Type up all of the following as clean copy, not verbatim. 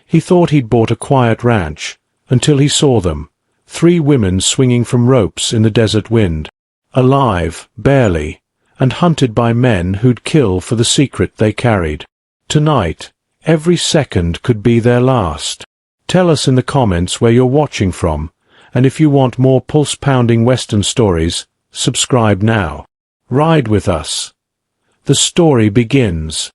He thought he'd bought a quiet ranch, until he saw them, 3 women swinging from ropes in the desert wind. Alive, barely, and hunted by men who'd kill for the secret they carried. Tonight, every second could be their last. Tell us in the comments where you're watching from, and if you want more pulse-pounding Western stories, subscribe now. Ride with us. The story begins.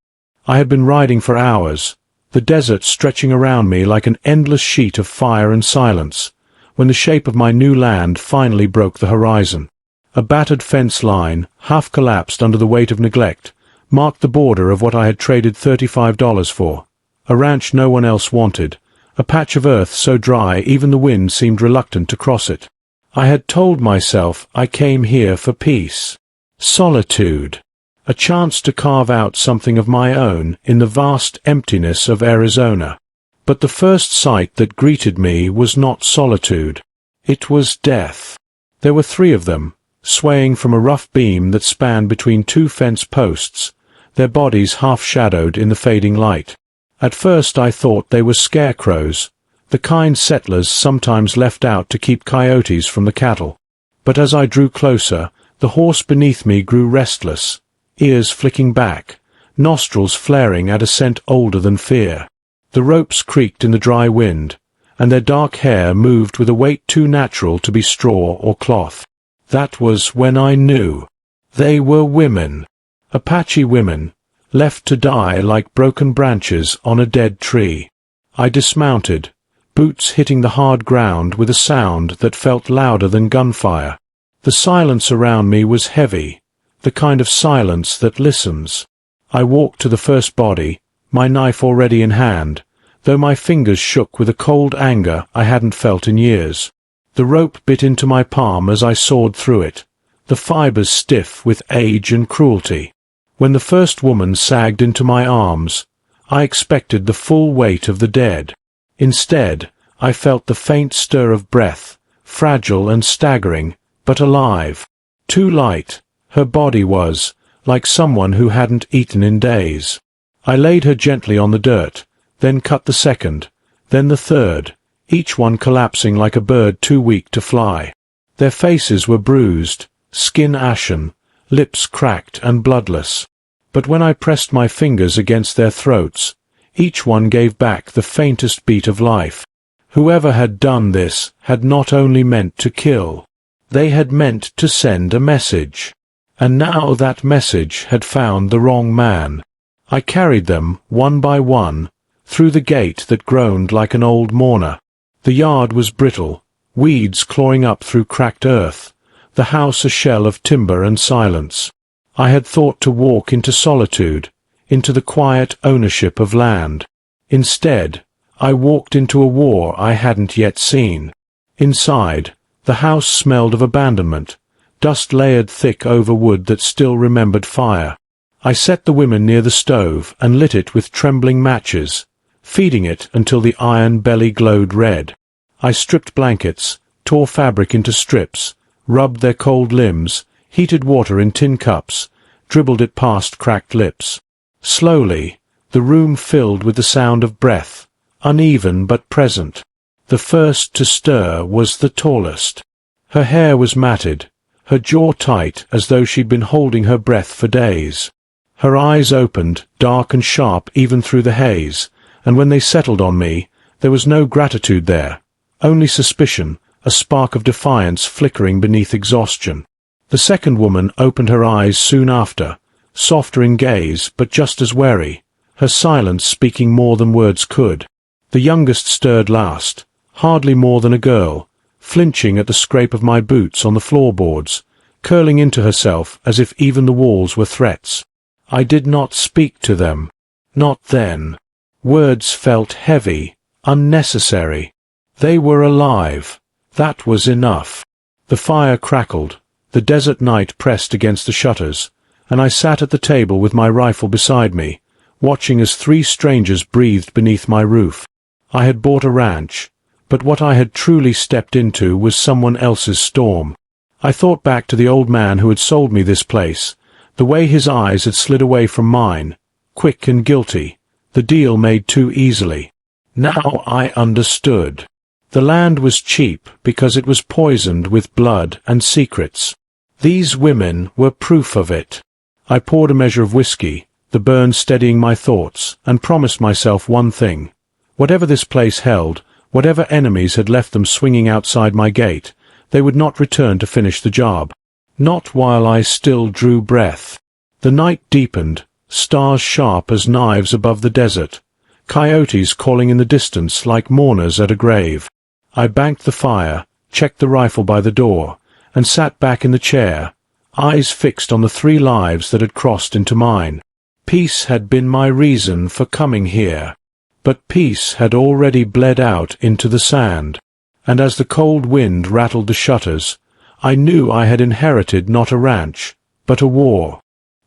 I had been riding for hours, the desert stretching around me like an endless sheet of fire and silence, when the shape of my new land finally broke the horizon. A battered fence line, half collapsed under the weight of neglect, marked the border of what I had traded $35 for. A ranch no one else wanted, a patch of earth so dry even the wind seemed reluctant to cross it. I had told myself I came here for peace, solitude, a chance to carve out something of my own in the vast emptiness of Arizona. But the first sight that greeted me was not solitude. It was death. There were 3 of them, swaying from a rough beam that spanned between 2 fence posts, their bodies half-shadowed in the fading light. At first I thought they were scarecrows, the kind settlers sometimes left out to keep coyotes from the cattle. But as I drew closer, the horse beneath me grew restless, ears flicking back, nostrils flaring at a scent older than fear. The ropes creaked in the dry wind, and their dark hair moved with a weight too natural to be straw or cloth. That was when I knew. They were women. Apache women, left to die like broken branches on a dead tree. I dismounted, boots hitting the hard ground with a sound that felt louder than gunfire. The silence around me was heavy, the kind of silence that listens. I walked to the first body, my knife already in hand, though my fingers shook with a cold anger I hadn't felt in years. The rope bit into my palm as I sawed through it, the fibers stiff with age and cruelty. When the first woman sagged into my arms, I expected the full weight of the dead. Instead, I felt the faint stir of breath, fragile and staggering, but alive. Too light, her body was, like someone who hadn't eaten in days. I laid her gently on the dirt, then cut the second, then the third, each one collapsing like a bird too weak to fly. Their faces were bruised, skin ashen, lips cracked and bloodless. But when I pressed my fingers against their throats, each one gave back the faintest beat of life. Whoever had done this had not only meant to kill, they had meant to send a message. And now that message had found the wrong man. I carried them, one by one, through the gate that groaned like an old mourner. The yard was brittle, weeds clawing up through cracked earth, the house a shell of timber and silence. I had thought to walk into solitude, into the quiet ownership of land. Instead, I walked into a war I hadn't yet seen. Inside, the house smelled of abandonment, dust layered thick over wood that still remembered fire. I set the women near the stove and lit it with trembling matches, feeding it until the iron belly glowed red. I stripped blankets, tore fabric into strips, rubbed their cold limbs, heated water in tin cups, dribbled it past cracked lips. Slowly, the room filled with the sound of breath, uneven but present. The first to stir was the tallest. Her hair was matted, her jaw tight as though she'd been holding her breath for days. Her eyes opened, dark and sharp even through the haze, and when they settled on me, there was no gratitude there, only suspicion, a spark of defiance flickering beneath exhaustion. The second woman opened her eyes soon after, softer in gaze but just as wary, her silence speaking more than words could. The youngest stirred last, hardly more than a girl, flinching at the scrape of my boots on the floorboards, curling into herself as if even the walls were threats. I did not speak to them. Not then. Words felt heavy, unnecessary. They were alive. That was enough. The fire crackled, the desert night pressed against the shutters, and I sat at the table with my rifle beside me, watching as 3 strangers breathed beneath my roof. I had bought a ranch, but what I had truly stepped into was someone else's storm. I thought back to the old man who had sold me this place, the way his eyes had slid away from mine, quick and guilty, the deal made too easily. Now I understood. The land was cheap because it was poisoned with blood and secrets. These women were proof of it. I poured a measure of whiskey, the burn steadying my thoughts, and promised myself one thing. Whatever this place held, whatever enemies had left them swinging outside my gate, they would not return to finish the job. Not while I still drew breath. The night deepened, stars sharp as knives above the desert, coyotes calling in the distance like mourners at a grave. I banked the fire, checked the rifle by the door, and sat back in the chair, eyes fixed on the 3 lives that had crossed into mine. Peace had been my reason for coming here. But peace had already bled out into the sand, and as the cold wind rattled the shutters, I knew I had inherited not a ranch, but a war.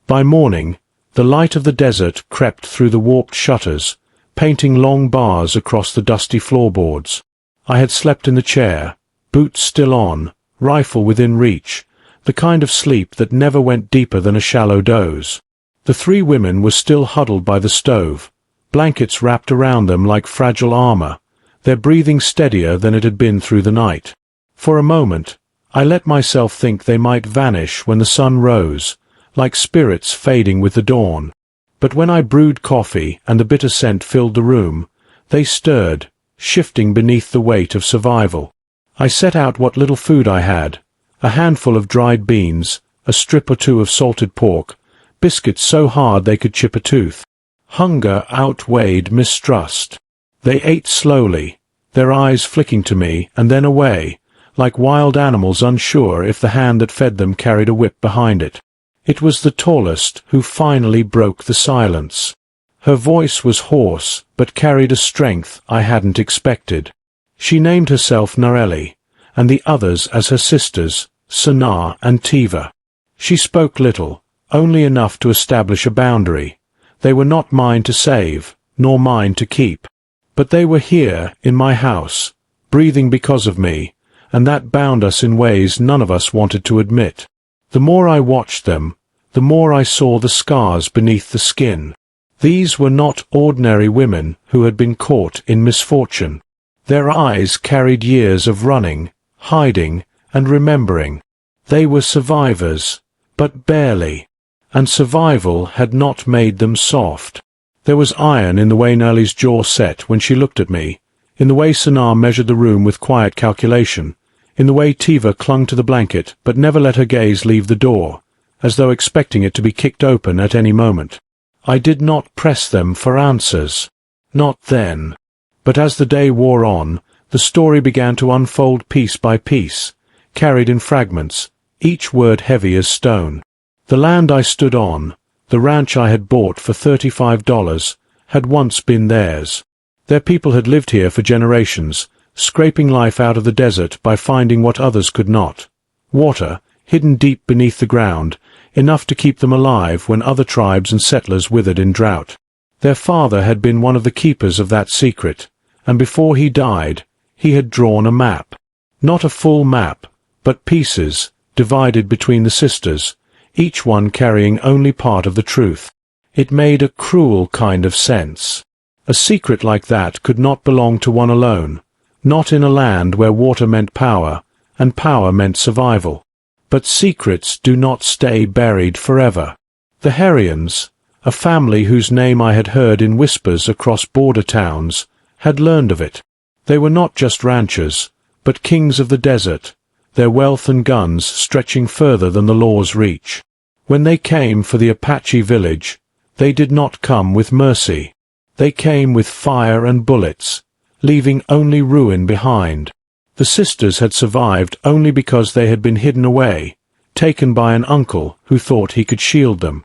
By morning, the light of the desert crept through the warped shutters, painting long bars across the dusty floorboards. I had slept in the chair, boots still on, rifle within reach, the kind of sleep that never went deeper than a shallow doze. The 3 women were still huddled by the stove, blankets wrapped around them like fragile armor, their breathing steadier than it had been through the night. For a moment, I let myself think they might vanish when the sun rose, like spirits fading with the dawn. But when I brewed coffee and the bitter scent filled the room, they stirred, shifting beneath the weight of survival. I set out what little food I had, a handful of dried beans, a strip or 2 of salted pork, biscuits so hard they could chip a tooth. Hunger outweighed mistrust. They ate slowly, their eyes flicking to me and then away, like wild animals unsure if the hand that fed them carried a whip behind it. It was the tallest who finally broke the silence. Her voice was hoarse, but carried a strength I hadn't expected. She named herself Narelli, and the others as her sisters, Sana and Tiva. She spoke little, only enough to establish a boundary. They were not mine to save, nor mine to keep. But they were here, in my house, breathing because of me, and that bound us in ways none of us wanted to admit. The more I watched them, the more I saw the scars beneath the skin. These were not ordinary women who had been caught in misfortune. Their eyes carried years of running, hiding, and remembering. They were survivors, but barely. And survival had not made them soft. There was iron in the way Nellie's jaw set when she looked at me, in the way Sana measured the room with quiet calculation, in the way Tiva clung to the blanket but never let her gaze leave the door, as though expecting it to be kicked open at any moment. I did not press them for answers. Not then. But as the day wore on, the story began to unfold piece by piece, carried in fragments, each word heavy as stone. The land I stood on, the ranch I had bought for $35, had once been theirs. Their people had lived here for generations, scraping life out of the desert by finding what others could not. Water, hidden deep beneath the ground, enough to keep them alive when other tribes and settlers withered in drought. Their father had been one of the keepers of that secret, and before he died, he had drawn a map. Not a full map, but pieces, divided between the sisters, each one carrying only part of the truth. It made a cruel kind of sense. A secret like that could not belong to one alone, not in a land where water meant power, and power meant survival. But secrets do not stay buried forever. The Herians, a family whose name I had heard in whispers across border towns, had learned of it. They were not just ranchers, but kings of the desert, their wealth and guns stretching further than the law's reach. When they came for the Apache village, they did not come with mercy. They came with fire and bullets, leaving only ruin behind. The sisters had survived only because they had been hidden away, taken by an uncle who thought he could shield them.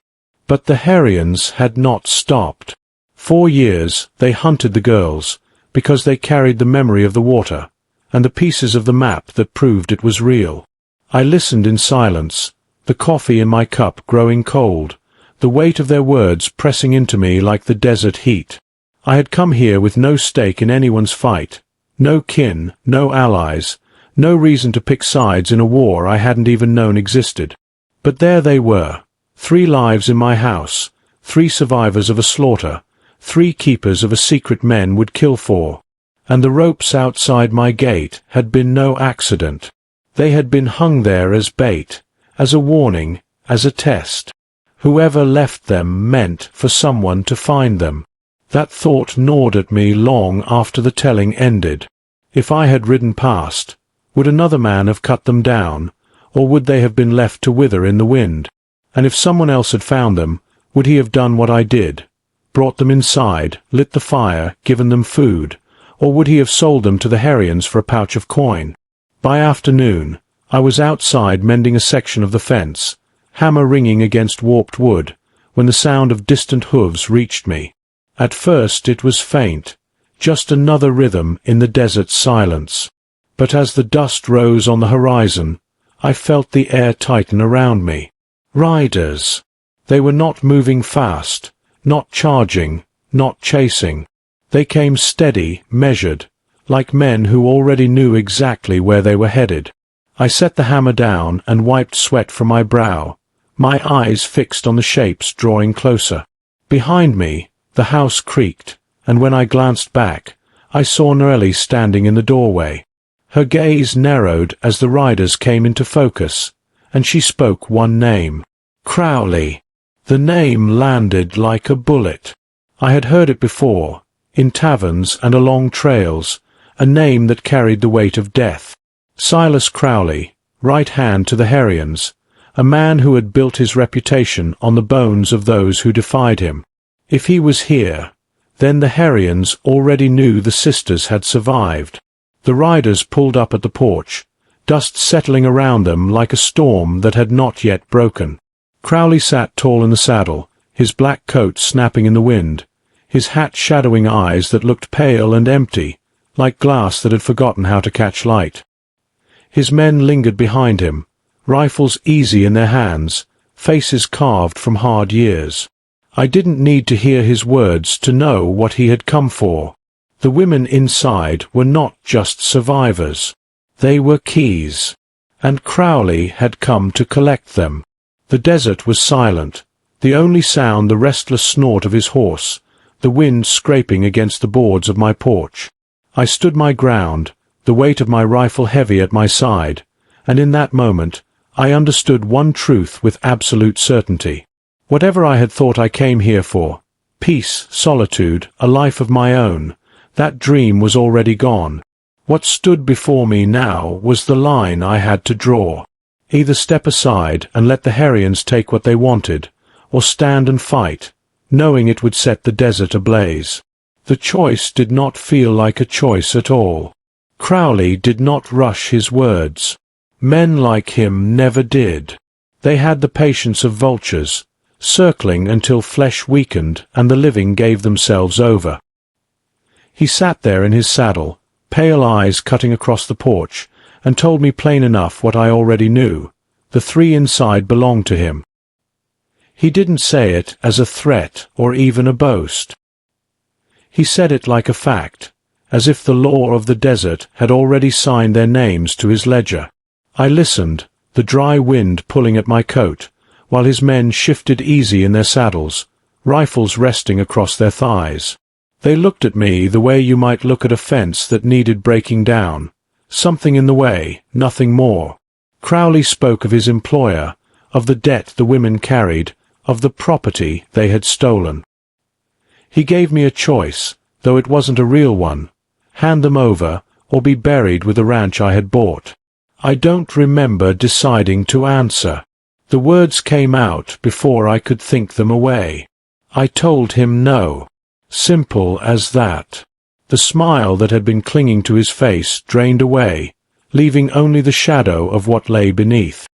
But the Herians had not stopped. 4 years they hunted the girls, because they carried the memory of the water, and the pieces of the map that proved it was real. I listened in silence, the coffee in my cup growing cold, the weight of their words pressing into me like the desert heat. I had come here with no stake in anyone's fight, no kin, no allies, no reason to pick sides in a war I hadn't even known existed. But there they were, 3 lives in my house, 3 survivors of a slaughter, 3 keepers of a secret men would kill for. and the ropes outside my gate had been no accident. They had been hung there as bait, as a warning, as a test. Whoever left them meant for someone to find them. That thought gnawed at me long after the telling ended. If I had ridden past, would another man have cut them down, or would they have been left to wither in the wind? And if someone else had found them, would he have done what I did? Brought them inside, lit the fire, given them food, or would he have sold them to the Herians for a pouch of coin? By afternoon, I was outside mending a section of the fence, hammer ringing against warped wood, when the sound of distant hooves reached me. At first it was faint, just another rhythm in the desert silence. But as the dust rose on the horizon, I felt the air tighten around me. Riders. They were not moving fast, not charging, not chasing. They came steady, measured, like men who already knew exactly where they were headed. I set the hammer down and wiped sweat from my brow, my eyes fixed on the shapes drawing closer. Behind me, the house creaked, and when I glanced back, I saw Nerli standing in the doorway. Her gaze narrowed as the riders came into focus, and she spoke one name. Crowley. The name landed like a bullet. I had heard it before, in taverns and along trails, a name that carried the weight of death. Silas Crowley, right hand to the Herians, a man who had built his reputation on the bones of those who defied him. If he was here, then the Herians already knew the sisters had survived. The riders pulled up at the porch, dust settling around them like a storm that had not yet broken. Crowley sat tall in the saddle, his black coat snapping in the wind, his hat shadowing eyes that looked pale and empty, like glass that had forgotten how to catch light. His men lingered behind him, rifles easy in their hands, faces carved from hard years. I didn't need to hear his words to know what he had come for. The women inside were not just survivors. They were keys. And Crowley had come to collect them. The desert was silent, the only sound the restless snort of his horse, the wind scraping against the boards of my porch. I stood my ground, the weight of my rifle heavy at my side, and in that moment I understood one truth with absolute certainty. Whatever I had thought I came here for, peace, solitude, a life of my own, that dream was already gone. What stood before me now was the line I had to draw. Either step aside and let the Herians take what they wanted, or stand and fight, knowing it would set the desert ablaze. The choice did not feel like a choice at all. Crowley did not rush his words. Men like him never did. They had the patience of vultures, circling until flesh weakened and the living gave themselves over. He sat there in his saddle, pale eyes cutting across the porch, and told me plain enough what I already knew. The three inside belonged to him. He didn't say it as a threat or even a boast. He said it like a fact, as if the law of the desert had already signed their names to his ledger. I listened, the dry wind pulling at my coat, while his men shifted easy in their saddles, rifles resting across their thighs. They looked at me the way you might look at a fence that needed breaking down. Something in the way, nothing more. Crowley spoke of his employer, of the debt the women carried, of the property they had stolen. He gave me a choice, though it wasn't a real one. Hand them over, or be buried with the ranch I had bought. I don't remember deciding to answer. The words came out before I could think them away. I told him no. Simple as that. The smile that had been clinging to his face drained away, leaving only the shadow of what lay beneath.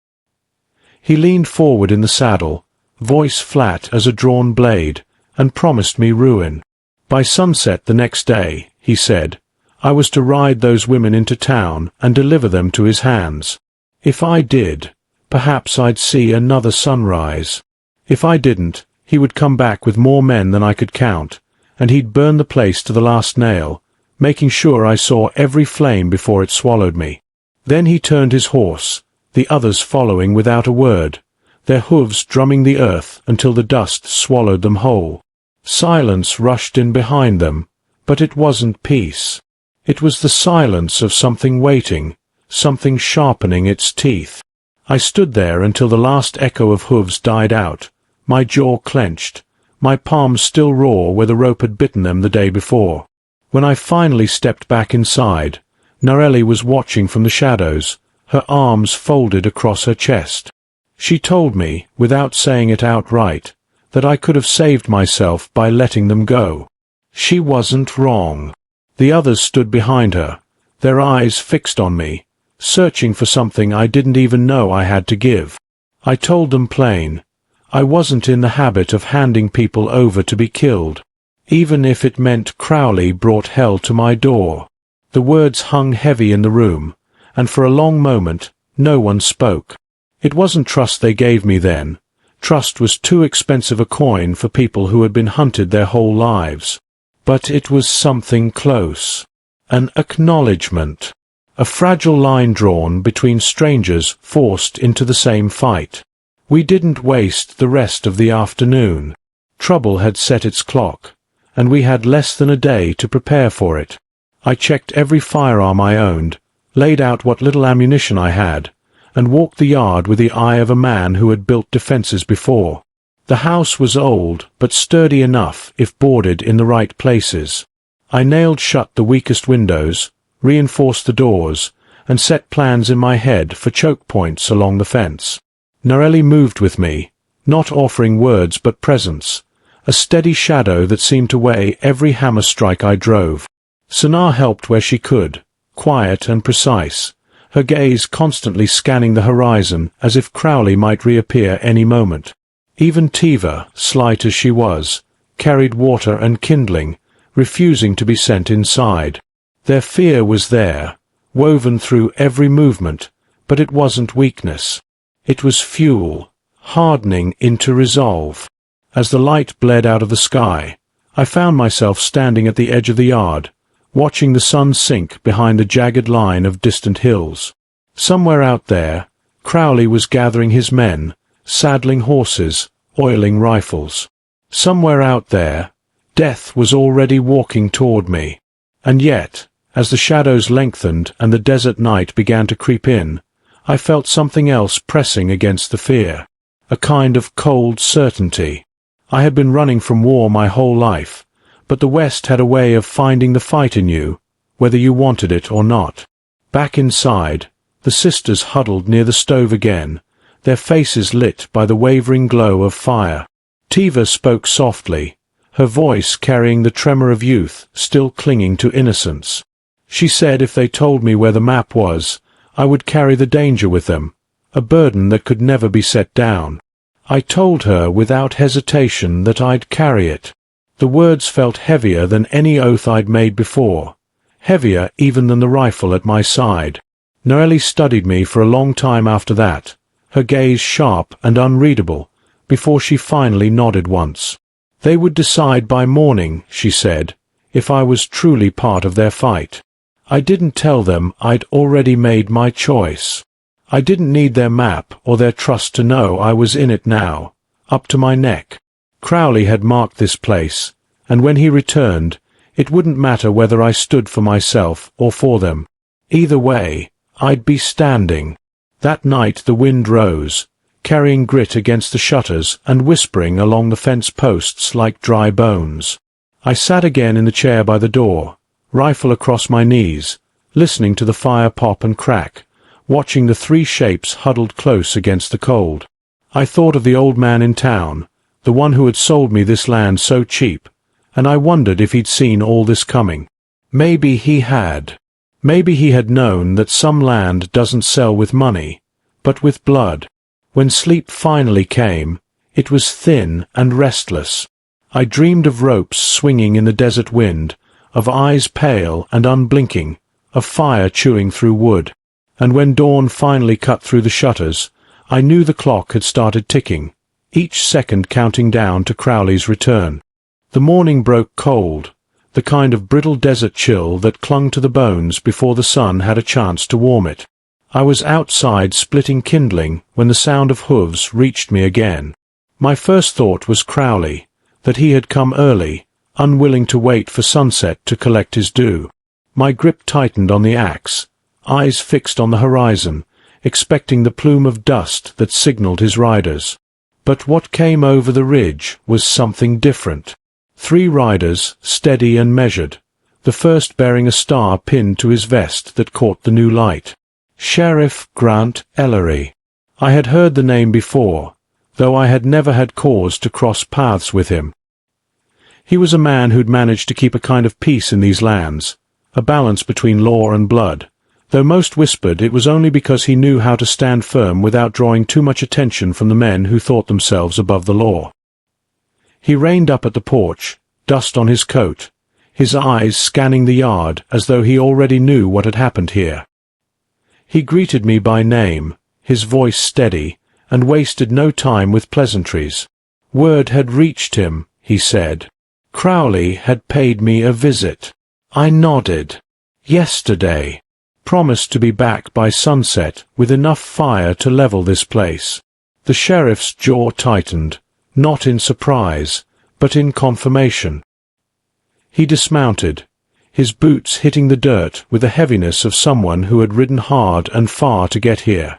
He leaned forward in the saddle, voice flat as a drawn blade, and promised me ruin. By sunset the next day, he said, I was to ride those women into town and deliver them to his hands. If I did, perhaps I'd see another sunrise. If I didn't, he would come back with more men than I could count, and he'd burn the place to the last nail, making sure I saw every flame before it swallowed me. Then he turned his horse, the others following without a word, their hooves drumming the earth until the dust swallowed them whole. Silence rushed in behind them, but it wasn't peace. It was the silence of something waiting, something sharpening its teeth. I stood there until the last echo of hooves died out, my jaw clenched, my palms still raw where the rope had bitten them the day before. When I finally stepped back inside, Narelli was watching from the shadows, her arms folded across her chest. She told me, without saying it outright, that I could have saved myself by letting them go. She wasn't wrong. The others stood behind her, their eyes fixed on me, searching for something I didn't even know I had to give. I told them plain, I wasn't in the habit of handing people over to be killed, even if it meant Crowley brought hell to my door. The words hung heavy in the room, and for a long moment, no one spoke. It wasn't trust they gave me then. Trust was too expensive a coin for people who had been hunted their whole lives. But it was something close. An acknowledgement. A fragile line drawn between strangers forced into the same fight. We didn't waste the rest of the afternoon. Trouble had set its clock, and we had less than a day to prepare for it. I checked every firearm I owned, laid out what little ammunition I had, and walked the yard with the eye of a man who had built defenses before. The house was old, but sturdy enough if boarded in the right places. I nailed shut the weakest windows, reinforced the doors, and set plans in my head for choke points along the fence. Narelli moved with me, not offering words but presence, a steady shadow that seemed to weigh every hammer strike I drove. Sanar helped where she could, quiet and precise, her gaze constantly scanning the horizon as if Crowley might reappear any moment. Even Tiva, slight as she was, carried water and kindling, refusing to be sent inside. Their fear was there, woven through every movement, but it wasn't weakness. It was fuel, hardening into resolve. As the light bled out of the sky, I found myself standing at the edge of the yard, watching the sun sink behind the jagged line of distant hills. Somewhere out there, Crowley was gathering his men, saddling horses, oiling rifles. Somewhere out there, death was already walking toward me. And yet, as the shadows lengthened and the desert night began to creep in, I felt something else pressing against the fear, a kind of cold certainty. I had been running from war my whole life, but the West had a way of finding the fight in you, whether you wanted it or not. Back inside, the sisters huddled near the stove again, their faces lit by the wavering glow of fire. Tiva spoke softly, her voice carrying the tremor of youth still clinging to innocence. She said if they told me where the map was, I would carry the danger with them, a burden that could never be set down. I told her without hesitation that I'd carry it. The words felt heavier than any oath I'd made before, heavier even than the rifle at my side. Narelli studied me for a long time after that, her gaze sharp and unreadable, before she finally nodded once. They would decide by morning, she said, if I was truly part of their fight. I didn't tell them I'd already made my choice. I didn't need their map or their trust to know I was in it now, up to my neck. Crowley had marked this place, and when he returned, it wouldn't matter whether I stood for myself or for them. Either way, I'd be standing. That night the wind rose, carrying grit against the shutters and whispering along the fence posts like dry bones. I sat again in the chair by the door, rifle across my knees, listening to the fire pop and crack, watching the three shapes huddled close against the cold. I thought of the old man in town, the one who had sold me this land so cheap, and I wondered if he'd seen all this coming. Maybe he had. Maybe he had known that some land doesn't sell with money, but with blood. When sleep finally came, it was thin and restless. I dreamed of ropes swinging in the desert wind, of eyes pale and unblinking, of fire chewing through wood. And when dawn finally cut through the shutters, I knew the clock had started ticking, each second counting down to Crowley's return. The morning broke cold, the kind of brittle desert chill that clung to the bones before the sun had a chance to warm it. I was outside splitting kindling when the sound of hooves reached me again. My first thought was Crowley, that he had come early, unwilling to wait for sunset to collect his due. My grip tightened on the axe, eyes fixed on the horizon, expecting the plume of dust that signaled his riders. But what came over the ridge was something different. 3 riders, steady and measured, the first bearing a star pinned to his vest that caught the new light. Sheriff Grant Ellery. I had heard the name before, though I had never had cause to cross paths with him. He was a man who'd managed to keep a kind of peace in these lands, a balance between law and blood, though most whispered it was only because he knew how to stand firm without drawing too much attention from the men who thought themselves above the law. He reined up at the porch, dust on his coat, his eyes scanning the yard as though he already knew what had happened here. He greeted me by name, his voice steady, and wasted no time with pleasantries. Word had reached him, he said. Crowley had paid me a visit. I nodded. Yesterday. Promised to be back by sunset with enough fire to level this place. The sheriff's jaw tightened, not in surprise, but in confirmation. He dismounted, his boots hitting the dirt with the heaviness of someone who had ridden hard and far to get here.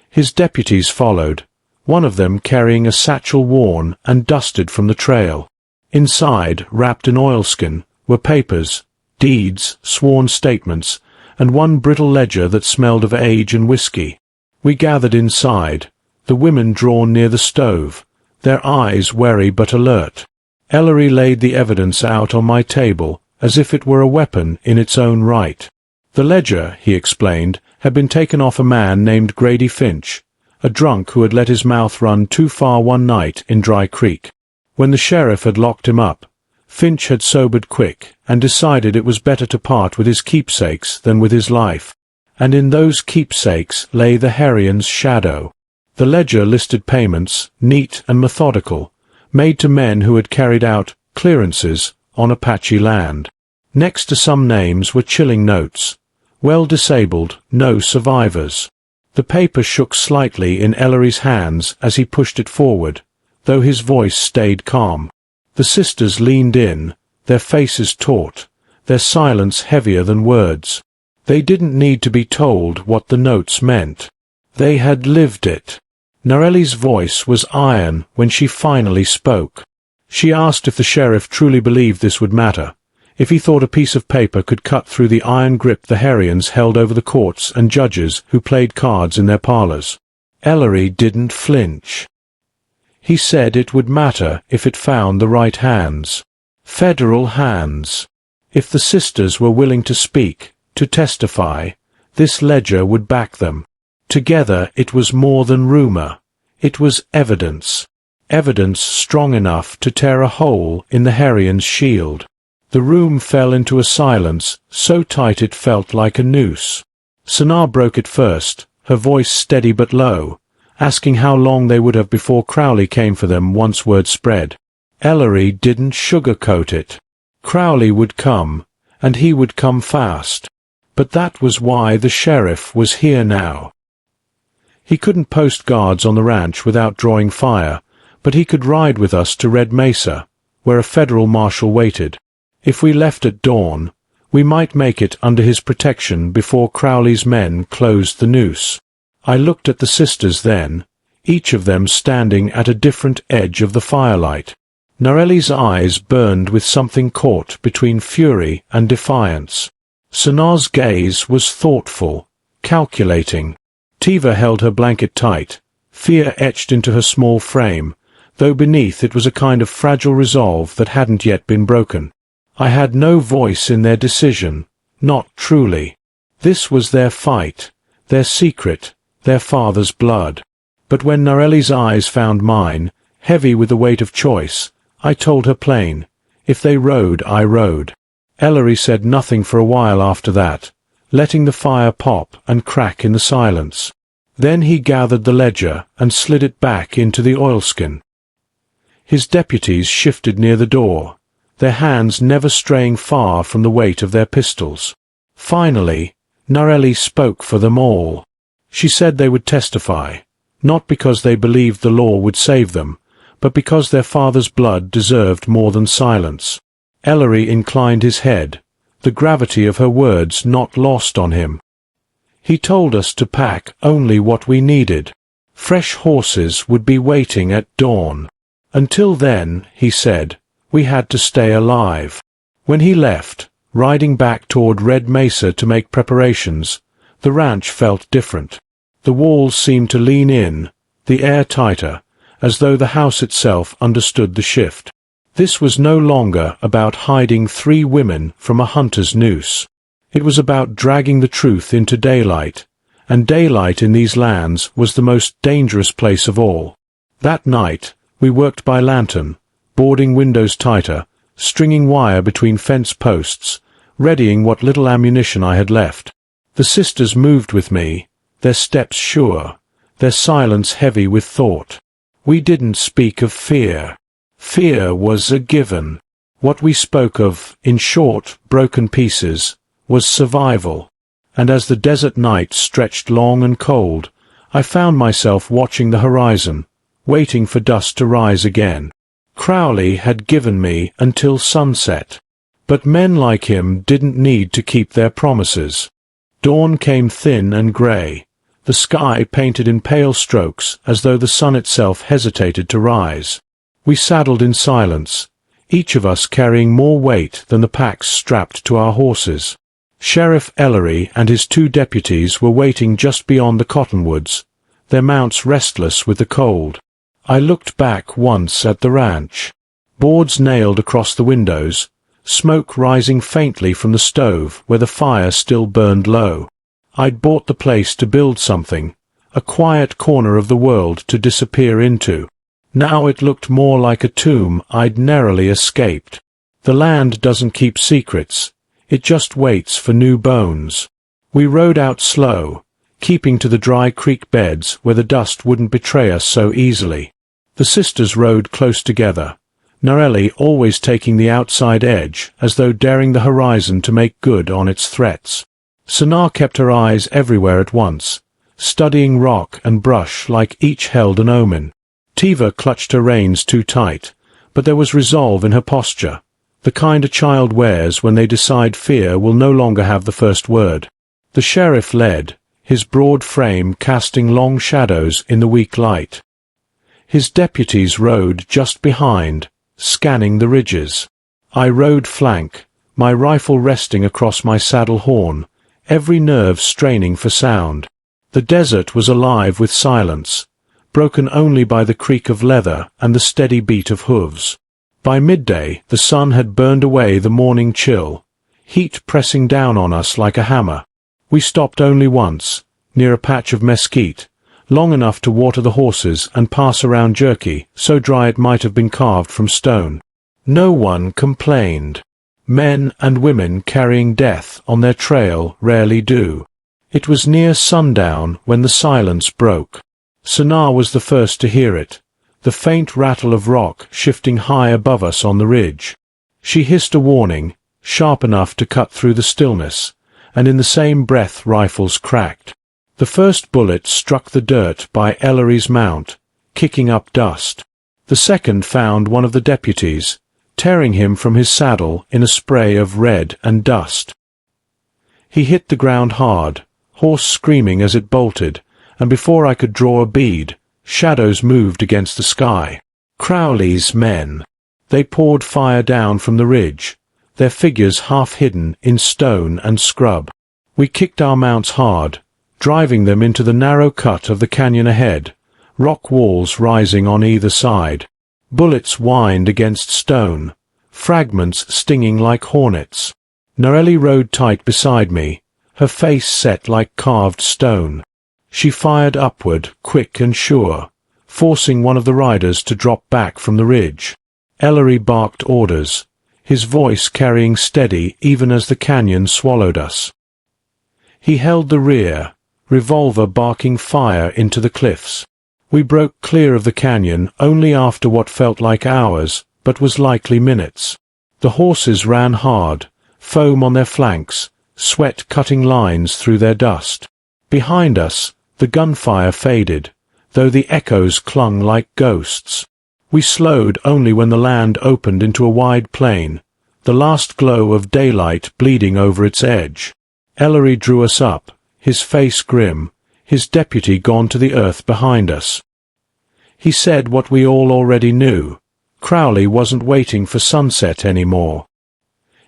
His deputies followed, one of them carrying a satchel worn and dusted from the trail. Inside, wrapped in oilskin, were papers, deeds, sworn statements, and one brittle ledger that smelled of age and whiskey. We gathered inside, the women drawn near the stove, their eyes wary but alert. Ellery laid the evidence out on my table, as if it were a weapon in its own right. The ledger, he explained, had been taken off a man named Grady Finch, a drunk who had let his mouth run too far one night in Dry Creek. When the sheriff had locked him up, Finch had sobered quick and decided it was better to part with his keepsakes than with his life, and in those keepsakes lay the Harrian's shadow. The ledger listed payments, neat and methodical, made to men who had carried out clearances on Apache land. Next to some names were chilling notes. Well disabled, no survivors. The paper shook slightly in Ellery's hands as he pushed it forward, though his voice stayed calm. The sisters leaned in, their faces taut, their silence heavier than words. They didn't need to be told what the notes meant. They had lived it. Narelli's voice was iron when she finally spoke. She asked if the sheriff truly believed this would matter, if he thought a piece of paper could cut through the iron grip the Harrians held over the courts and judges who played cards in their parlors. Ellery didn't flinch. He said it would matter if it found the right hands. Federal hands. If the sisters were willing to speak, to testify, this ledger would back them. Together it was more than rumor. It was evidence. Evidence strong enough to tear a hole in the Harrian's shield. The room fell into a silence so tight it felt like a noose. Sanaa broke it first, her voice steady but low, asking how long they would have before Crowley came for them once word spread. Ellery didn't sugarcoat it. Crowley would come, and he would come fast. But that was why the sheriff was here now. He couldn't post guards on the ranch without drawing fire, but he could ride with us to Red Mesa, where a federal marshal waited. If we left at dawn, we might make it under his protection before Crowley's men closed the noose. I looked at the sisters then, each of them standing at a different edge of the firelight. Narelli's eyes burned with something caught between fury and defiance. Sanaa's gaze was thoughtful, calculating. Tiva held her blanket tight, fear etched into her small frame, though beneath it was a kind of fragile resolve that hadn't yet been broken. I had no voice in their decision, not truly. This was their fight, their secret, their father's blood. But when Narelli's eyes found mine, heavy with the weight of choice, I told her plain, if they rode, I rode. Ellery said nothing for a while after that, letting the fire pop and crack in the silence. Then he gathered the ledger and slid it back into the oilskin. His deputies shifted near the door, their hands never straying far from the weight of their pistols. Finally, Narelli spoke for them all. She said they would testify, not because they believed the law would save them, but because their father's blood deserved more than silence. Ellery inclined his head, the gravity of her words not lost on him. He told us to pack only what we needed. Fresh horses would be waiting at dawn. Until then, he said, we had to stay alive. When he left, riding back toward Red Mesa to make preparations, the ranch felt different. The walls seemed to lean in, the air tighter, as though the house itself understood the shift. This was no longer about hiding 3 women from a hunter's noose. It was about dragging the truth into daylight, and daylight in these lands was the most dangerous place of all. That night, we worked by lantern, boarding windows tighter, stringing wire between fence posts, readying what little ammunition I had left. The sisters moved with me, their steps sure, their silence heavy with thought. We didn't speak of fear. Fear was a given. What we spoke of, in short, broken pieces, was survival. And as the desert night stretched long and cold, I found myself watching the horizon, waiting for dust to rise again. Crowley had given me until sunset. But men like him didn't need to keep their promises. Dawn came thin and grey, the sky painted in pale strokes as though the sun itself hesitated to rise. We saddled in silence, each of us carrying more weight than the packs strapped to our horses. Sheriff Ellery and his 2 deputies were waiting just beyond the cottonwoods, their mounts restless with the cold. I looked back once at the ranch. Boards nailed across the windows, smoke rising faintly from the stove where the fire still burned low. I'd bought the place to build something, a quiet corner of the world to disappear into. Now it looked more like a tomb I'd narrowly escaped. The land doesn't keep secrets. It just waits for new bones. We rode out slow, keeping to the dry creek beds where the dust wouldn't betray us so easily. The sisters rode close together, Narelli always taking the outside edge as though daring the horizon to make good on its threats. Sanar kept her eyes everywhere at once, studying rock and brush like each held an omen. Tiva clutched her reins too tight, but there was resolve in her posture, the kind a child wears when they decide fear will no longer have the first word. The sheriff led, his broad frame casting long shadows in the weak light. His deputies rode just behind, scanning the ridges. I rode flank, my rifle resting across my saddle horn, every nerve straining for sound. The desert was alive with silence, broken only by the creak of leather and the steady beat of hooves. By midday, the sun had burned away the morning chill, heat pressing down on us like a hammer. We stopped only once, near a patch of mesquite, long enough to water the horses and pass around jerky, so dry it might have been carved from stone. No one complained. Men and women carrying death on their trail rarely do. It was near sundown when the silence broke. Sanar was the first to hear it, the faint rattle of rock shifting high above us on the ridge. She hissed a warning, sharp enough to cut through the stillness, and in the same breath rifles cracked. The first bullet struck the dirt by Ellery's mount, kicking up dust. The second found one of the deputies, tearing him from his saddle in a spray of red and dust. He hit the ground hard, horse screaming as it bolted, and before I could draw a bead, shadows moved against the sky. Crowley's men. They poured fire down from the ridge, their figures half hidden in stone and scrub. We kicked our mounts hard, driving them into the narrow cut of the canyon ahead, rock walls rising on either side. Bullets whined against stone, fragments stinging like hornets. Narelli rode tight beside me, her face set like carved stone. She fired upward, quick and sure, forcing one of the riders to drop back from the ridge. Ellery barked orders, his voice carrying steady even as the canyon swallowed us. He held the rear, revolver barking fire into the cliffs. We broke clear of the canyon only after what felt like hours, but was likely minutes. The horses ran hard, foam on their flanks, sweat cutting lines through their dust. Behind us, the gunfire faded, though the echoes clung like ghosts. We slowed only when the land opened into a wide plain, the last glow of daylight bleeding over its edge. Ellery drew us up, his face grim, his deputy gone to the earth behind us. He said what we all already knew. Crowley wasn't waiting for sunset anymore.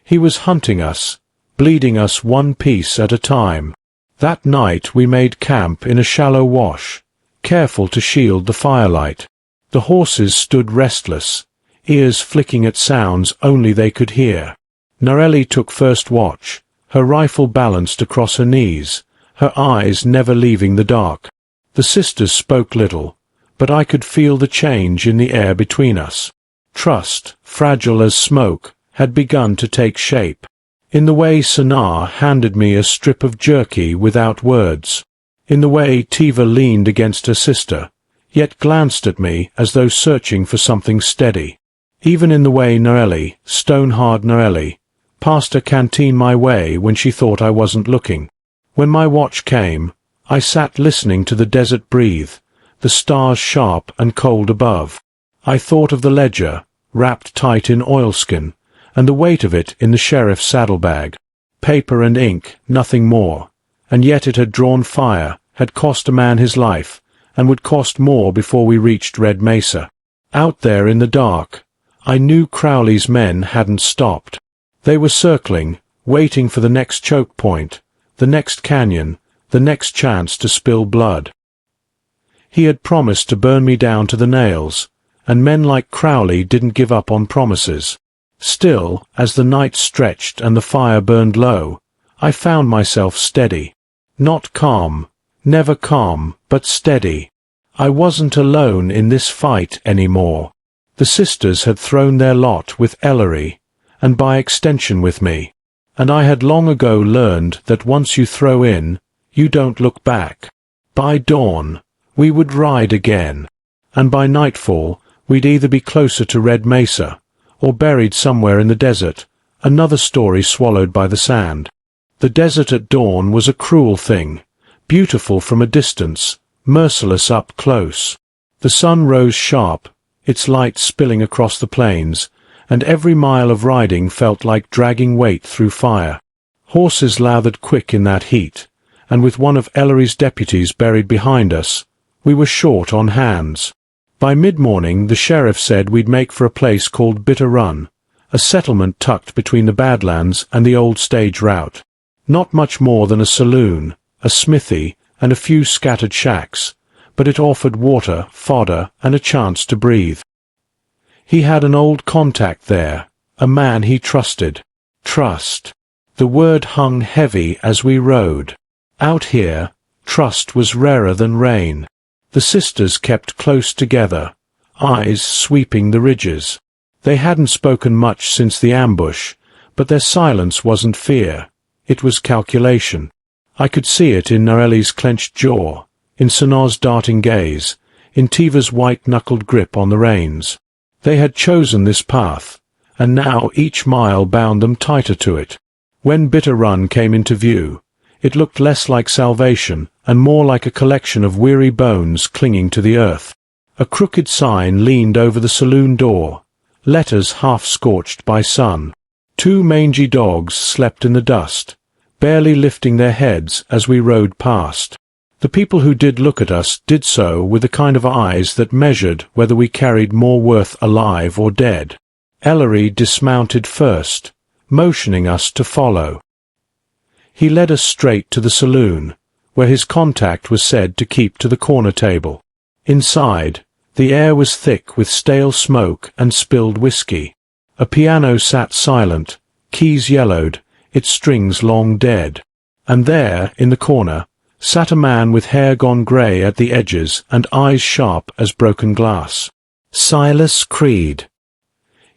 He was hunting us, bleeding us one piece at a time. That night we made camp in a shallow wash, careful to shield the firelight. The horses stood restless, ears flicking at sounds only they could hear. Narelli took first watch, her rifle balanced across her knees, her eyes never leaving the dark. The sisters spoke little, but I could feel the change in the air between us. Trust, fragile as smoke, had begun to take shape. In the way Sanar handed me a strip of jerky without words. In the way Tiva leaned against her sister, yet glanced at me as though searching for something steady. Even in the way Narelli, stone-hard Narelli, passed her canteen my way when she thought I wasn't looking. When my watch came, I sat listening to the desert breathe, the stars sharp and cold above. I thought of the ledger, wrapped tight in oilskin, and the weight of it in the sheriff's saddlebag. Paper and ink, nothing more. And yet it had drawn fire, had cost a man his life, and would cost more before we reached Red Mesa. Out there in the dark, I knew Crowley's men hadn't stopped. They were circling, waiting for the next choke point, the next canyon, the next chance to spill blood. He had promised to burn me down to the nails, and men like Crowley didn't give up on promises. Still, as the night stretched and the fire burned low, I found myself steady. Not calm, never calm, but steady. I wasn't alone in this fight anymore. The sisters had thrown their lot with Ellery, and by extension with me, and I had long ago learned that once you throw in, you don't look back. By dawn, we would ride again, and by nightfall, we'd either be closer to Red Mesa, or buried somewhere in the desert, another story swallowed by the sand. The desert at dawn was a cruel thing, beautiful from a distance, merciless up close. The sun rose sharp, its light spilling across the plains, and every mile of riding felt like dragging weight through fire. Horses lathered quick in that heat, and with one of Ellery's deputies buried behind us, we were short on hands. By mid-morning the sheriff said we'd make for a place called Bitter Run, a settlement tucked between the Badlands and the old stage route. Not much more than a saloon, a smithy, and a few scattered shacks, but it offered water, fodder, and a chance to breathe. He had an old contact there, a man he trusted. Trust. The word hung heavy as we rode. Out here, trust was rarer than rain. The sisters kept close together, eyes sweeping the ridges. They hadn't spoken much since the ambush, but their silence wasn't fear. It was calculation. I could see it in Narelli's clenched jaw, in Sanar's darting gaze, in Tiva's white-knuckled grip on the reins. They had chosen this path, and now each mile bound them tighter to it. When Bitter Run came into view, it looked less like salvation and more like a collection of weary bones clinging to the earth. A crooked sign leaned over the saloon door, letters half-scorched by sun. 2 mangy dogs slept in the dust, barely lifting their heads as we rode past. The people who did look at us did so with the kind of eyes that measured whether we carried more worth alive or dead. Ellery dismounted first, motioning us to follow. He led us straight to the saloon, where his contact was said to keep to the corner table. Inside, the air was thick with stale smoke and spilled whiskey. A piano sat silent, keys yellowed, its strings long dead. And there, in the corner, sat a man with hair gone grey at the edges and eyes sharp as broken glass. Silas Creed.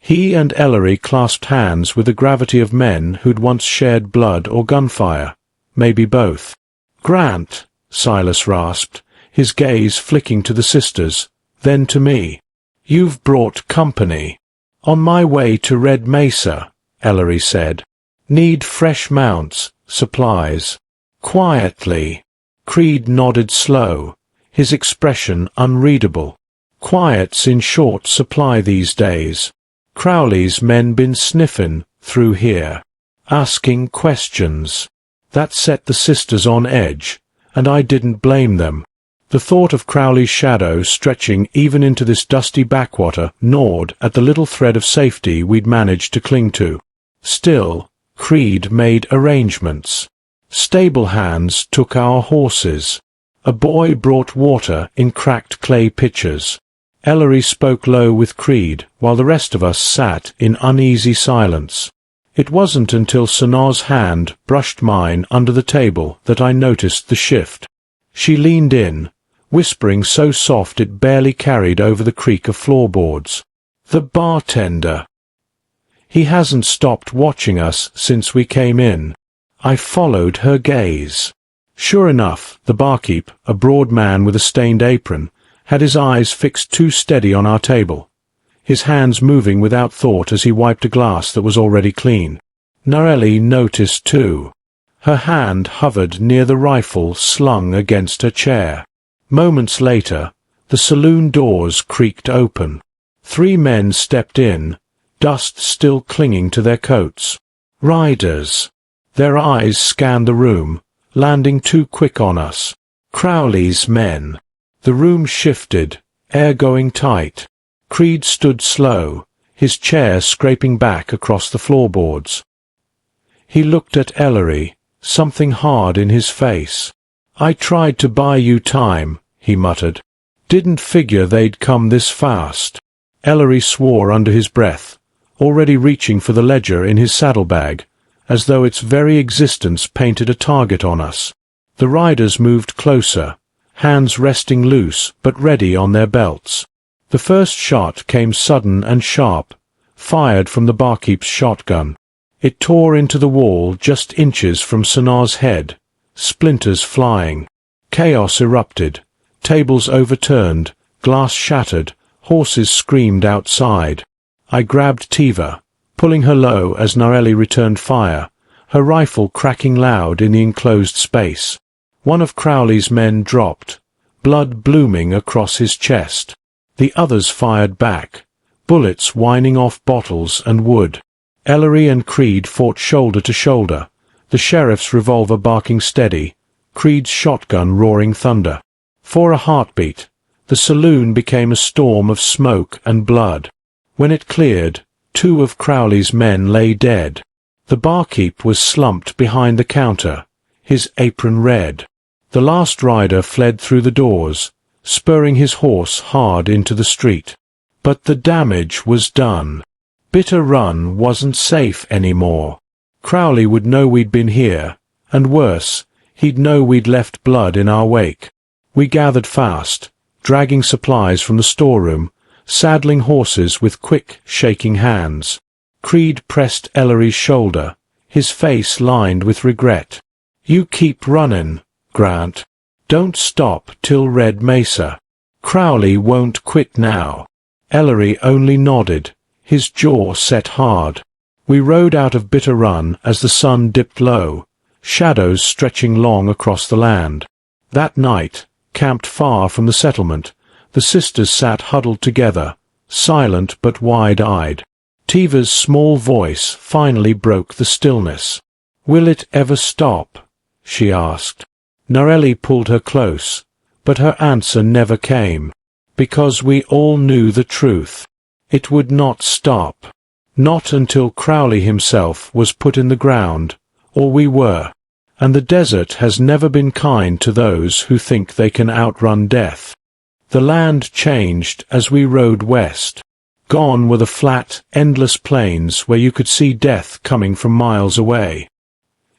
He and Ellery clasped hands with the gravity of men who'd once shared blood or gunfire, maybe both. "Grant," Silas rasped, his gaze flicking to the sisters, then to me. "You've brought company." "On my way to Red Mesa," Ellery said. "Need fresh mounts, supplies." "Quietly." Creed nodded slow, his expression unreadable. "Quiet's in short supply these days. Crowley's men been sniffin' through here, asking questions. That set the sisters on edge, and I didn't blame them. The thought of Crowley's shadow stretching even into this dusty backwater gnawed at the little thread of safety we'd managed to cling to. Still, Creed made arrangements. Stable hands took our horses. A boy brought water in cracked clay pitchers. Ellery spoke low with Creed, while the rest of us sat in uneasy silence. It wasn't until Sanaa's hand brushed mine under the table that I noticed the shift. She leaned in, whispering so soft it barely carried over the creak of floorboards. "The bartender. He hasn't stopped watching us since we came in." I followed her gaze. Sure enough, the barkeep, a broad man with a stained apron, had his eyes fixed too steady on our table, his hands moving without thought as he wiped a glass that was already clean. Narelli noticed too. Her hand hovered near the rifle slung against her chair. Moments later, the saloon doors creaked open. 3 men stepped in, dust still clinging to their coats. Riders. Their eyes scanned the room, landing too quick on us. Crowley's men. The room shifted, air going tight. Creed stood slow, his chair scraping back across the floorboards. He looked at Ellery, something hard in his face. "I tried to buy you time," he muttered. "Didn't figure they'd come this fast." Ellery swore under his breath, already reaching for the ledger in his saddlebag, as though its very existence painted a target on us. The riders moved closer, hands resting loose but ready on their belts. The first shot came sudden and sharp, fired from the barkeep's shotgun. It tore into the wall just inches from Sanaa's head, splinters flying. Chaos erupted, tables overturned, glass shattered, horses screamed outside. I grabbed Tiva, pulling her low as Narelli returned fire, her rifle cracking loud in the enclosed space. One of Crowley's men dropped, blood blooming across his chest. The others fired back, bullets whining off bottles and wood. Ellery and Creed fought shoulder to shoulder, the sheriff's revolver barking steady, Creed's shotgun roaring thunder. For a heartbeat, the saloon became a storm of smoke and blood. When it cleared, 2 of Crowley's men lay dead. The barkeep was slumped behind the counter, his apron red. The last rider fled through the doors, spurring his horse hard into the street. But the damage was done. Bitter Run wasn't safe anymore. Crowley would know we'd been here, and worse, he'd know we'd left blood in our wake. We gathered fast, dragging supplies from the storeroom, saddling horses with quick, shaking hands. Creed pressed Ellery's shoulder, his face lined with regret. "You keep runnin', Grant. Don't stop till Red Mesa. Crowley won't quit now." Ellery only nodded, his jaw set hard. We rode out of Bitter Run as the sun dipped low, shadows stretching long across the land. That night, camped far from the settlement, the sisters sat huddled together, silent but wide-eyed. Tiva's small voice finally broke the stillness. "Will it ever stop?" she asked. Narelli pulled her close, but her answer never came. Because we all knew the truth. It would not stop. Not until Crowley himself was put in the ground, or we were. And the desert has never been kind to those who think they can outrun death. The land changed as we rode west. Gone were the flat, endless plains where you could see death coming from miles away.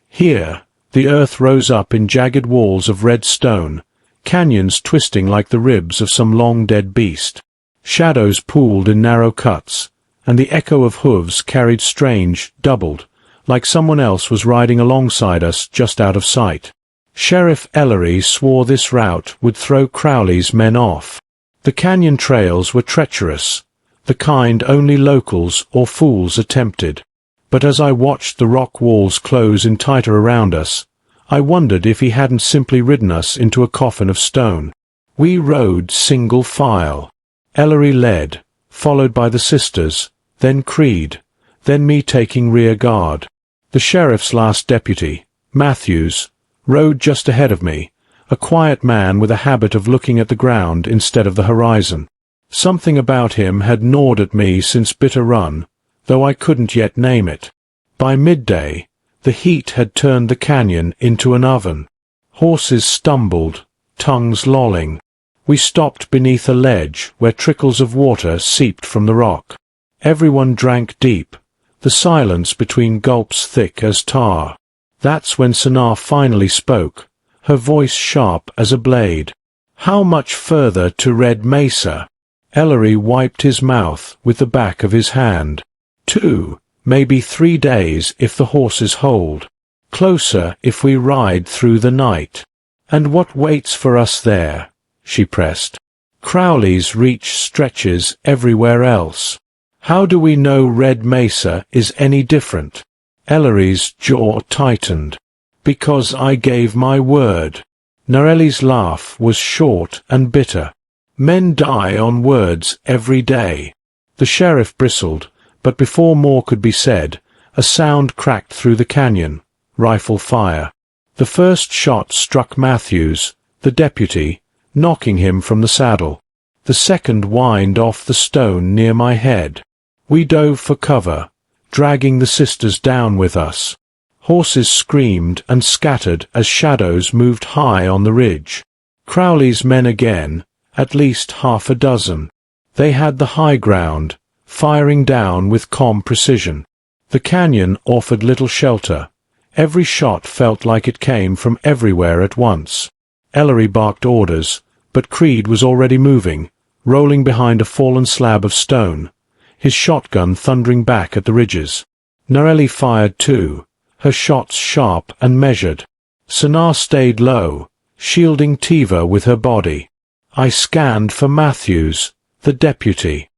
Here, the earth rose up in jagged walls of red stone, canyons twisting like the ribs of some long-dead beast. Shadows pooled in narrow cuts, and the echo of hooves carried strange, doubled, like someone else was riding alongside us just out of sight. Sheriff Ellery swore this route would throw Crowley's men off. The canyon trails were treacherous, the kind only locals or fools attempted. But as I watched the rock walls close in tighter around us, I wondered if he hadn't simply ridden us into a coffin of stone. We rode single file. Ellery led, followed by the sisters, then Creed, then me taking rear guard. The sheriff's last deputy, Matthews, rode just ahead of me, a quiet man with a habit of looking at the ground instead of the horizon. Something about him had gnawed at me since Bitter Run, though I couldn't yet name it. By midday, the heat had turned the canyon into an oven. Horses stumbled, tongues lolling. We stopped beneath a ledge where trickles of water seeped from the rock. Everyone drank deep, the silence between gulps thick as tar. That's when Sanaa finally spoke, her voice sharp as a blade. "How much further to Red Mesa?" Ellery wiped his mouth with the back of his hand. 2, maybe 3 days if the horses hold. Closer if we ride through the night. "And what waits for us there?" she pressed. "Crowley's reach stretches everywhere else. How do we know Red Mesa is any different?" Ellery's jaw tightened. "Because I gave my word." Narelli's laugh was short and bitter. "Men die on words every day." The sheriff bristled, but before more could be said, a sound cracked through the canyon. Rifle fire. The first shot struck Matthews, the deputy, knocking him from the saddle. The second whined off the stone near my head. We dove for cover, dragging the sisters down with us. Horses screamed and scattered as shadows moved high on the ridge. Crowley's men again, at least half a dozen. They had the high ground, firing down with calm precision. The canyon offered little shelter. Every shot felt like it came from everywhere at once. Ellery barked orders, but Creed was already moving, rolling behind a fallen slab of stone, his shotgun thundering back at the ridges. Narelli fired too, her shots sharp and measured. Sanaa stayed low, shielding Tiva with her body. I scanned for Matthews, the deputy.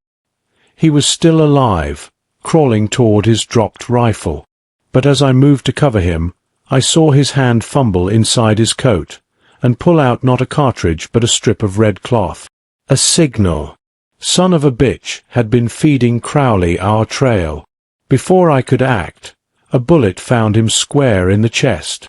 He was still alive, crawling toward his dropped rifle. But as I moved to cover him, I saw his hand fumble inside his coat, and pull out not a cartridge but a strip of red cloth. A signal. Son of a bitch had been feeding Crowley our trail. Before I could act, a bullet found him square in the chest.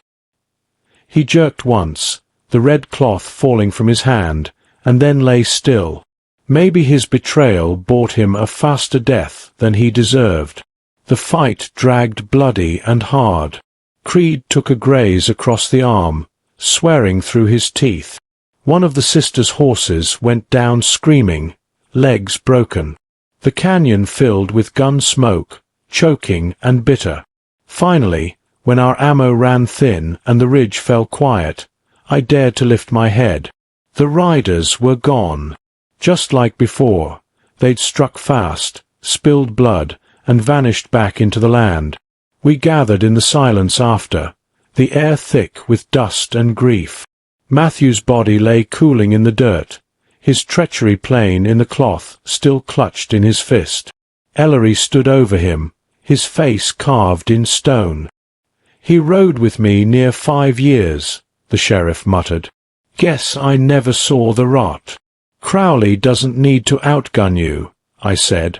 He jerked once, the red cloth falling from his hand, and then lay still. Maybe his betrayal bought him a faster death than he deserved. The fight dragged bloody and hard. Creed took a graze across the arm, swearing through his teeth. One of the sisters' horses went down screaming, legs broken. The canyon filled with gun smoke, choking and bitter. Finally, when our ammo ran thin and the ridge fell quiet, I dared to lift my head. The riders were gone. Just like before, they'd struck fast, spilled blood, and vanished back into the land. We gathered in the silence after, the air thick with dust and grief. Matthew's body lay cooling in the dirt, his treachery plain in the cloth still clutched in his fist. Ellery stood over him, his face carved in stone. "He rode with me near 5 years, the sheriff muttered. "Guess I never saw the rot." "Crowley doesn't need to outgun you," I said.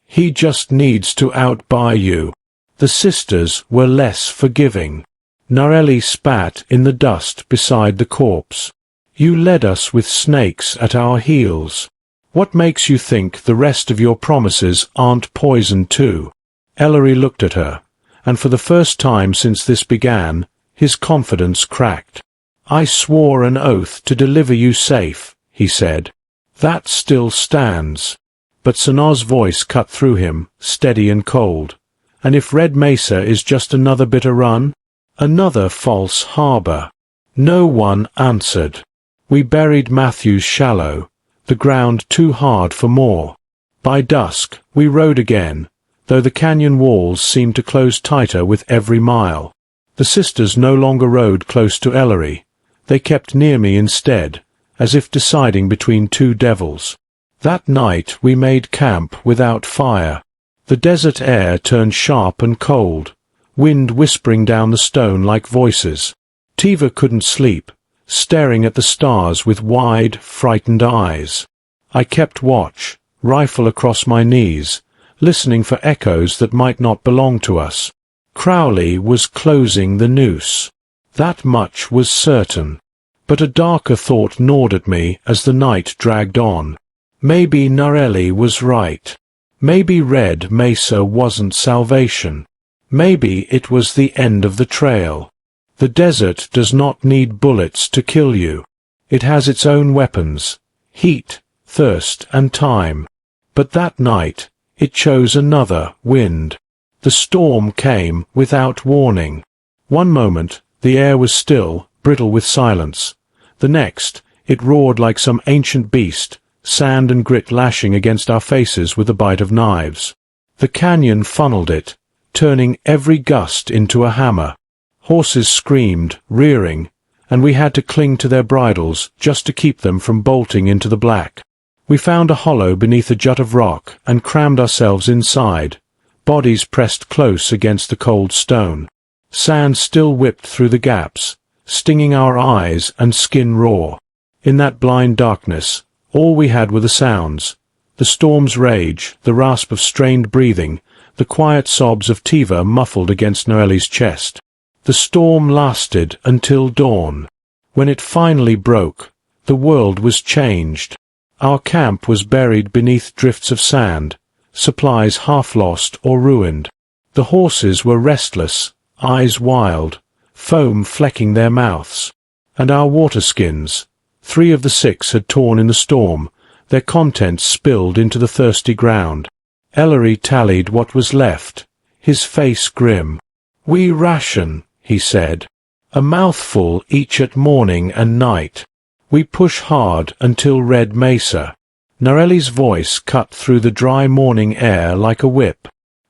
"He just needs to outbuy you." The sisters were less forgiving. Narelli spat in the dust beside the corpse. "You led us with snakes at our heels. What makes you think the rest of your promises aren't poison too?" Ellery looked at her, and for the first time since this began, his confidence cracked. "I swore an oath to deliver you safe," he said. "That still stands." But Sanaa's voice cut through him, steady and cold. "And if Red Mesa is just another Bitter Run? Another false harbor?" No one answered. We buried Matthews shallow, the ground too hard for more. By dusk, we rode again, though the canyon walls seemed to close tighter with every mile. The sisters no longer rode close to Ellery. They kept near me instead, as if deciding between two devils. That night we made camp without fire. The desert air turned sharp and cold, wind whispering down the stone like voices. Tiva couldn't sleep, staring at the stars with wide, frightened eyes. I kept watch, rifle across my knees, listening for echoes that might not belong to us. Crowley was closing the noose. That much was certain. But a darker thought gnawed at me as the night dragged on. Maybe Narelli was right. Maybe Red Mesa wasn't salvation. Maybe it was the end of the trail. The desert does not need bullets to kill you. It has its own weapons: heat, thirst, and time. But that night, it chose another wind. The storm came without warning. One moment, the air was still, brittle with silence. The next, it roared like some ancient beast, sand and grit lashing against our faces with the bite of knives. The canyon funneled it, turning every gust into a hammer. Horses screamed, rearing, and we had to cling to their bridles just to keep them from bolting into the black. We found a hollow beneath a jut of rock and crammed ourselves inside, bodies pressed close against the cold stone. Sand still whipped through the gaps, stinging our eyes and skin raw. In that blind darkness, all we had were the sounds: the storm's rage, the rasp of strained breathing, the quiet sobs of Tiva muffled against Noelli's chest. The storm lasted until dawn. When it finally broke, the world was changed. Our camp was buried beneath drifts of sand, supplies half lost or ruined. The horses were restless, eyes wild, foam flecking their mouths. And our waterskins, 3 of the 6 had torn in the storm, their contents spilled into the thirsty ground. Ellery tallied what was left, his face grim. "We ration," he said. "A mouthful each at morning and night. We push hard until Red Mesa." Narelli's voice cut through the dry morning air like a whip.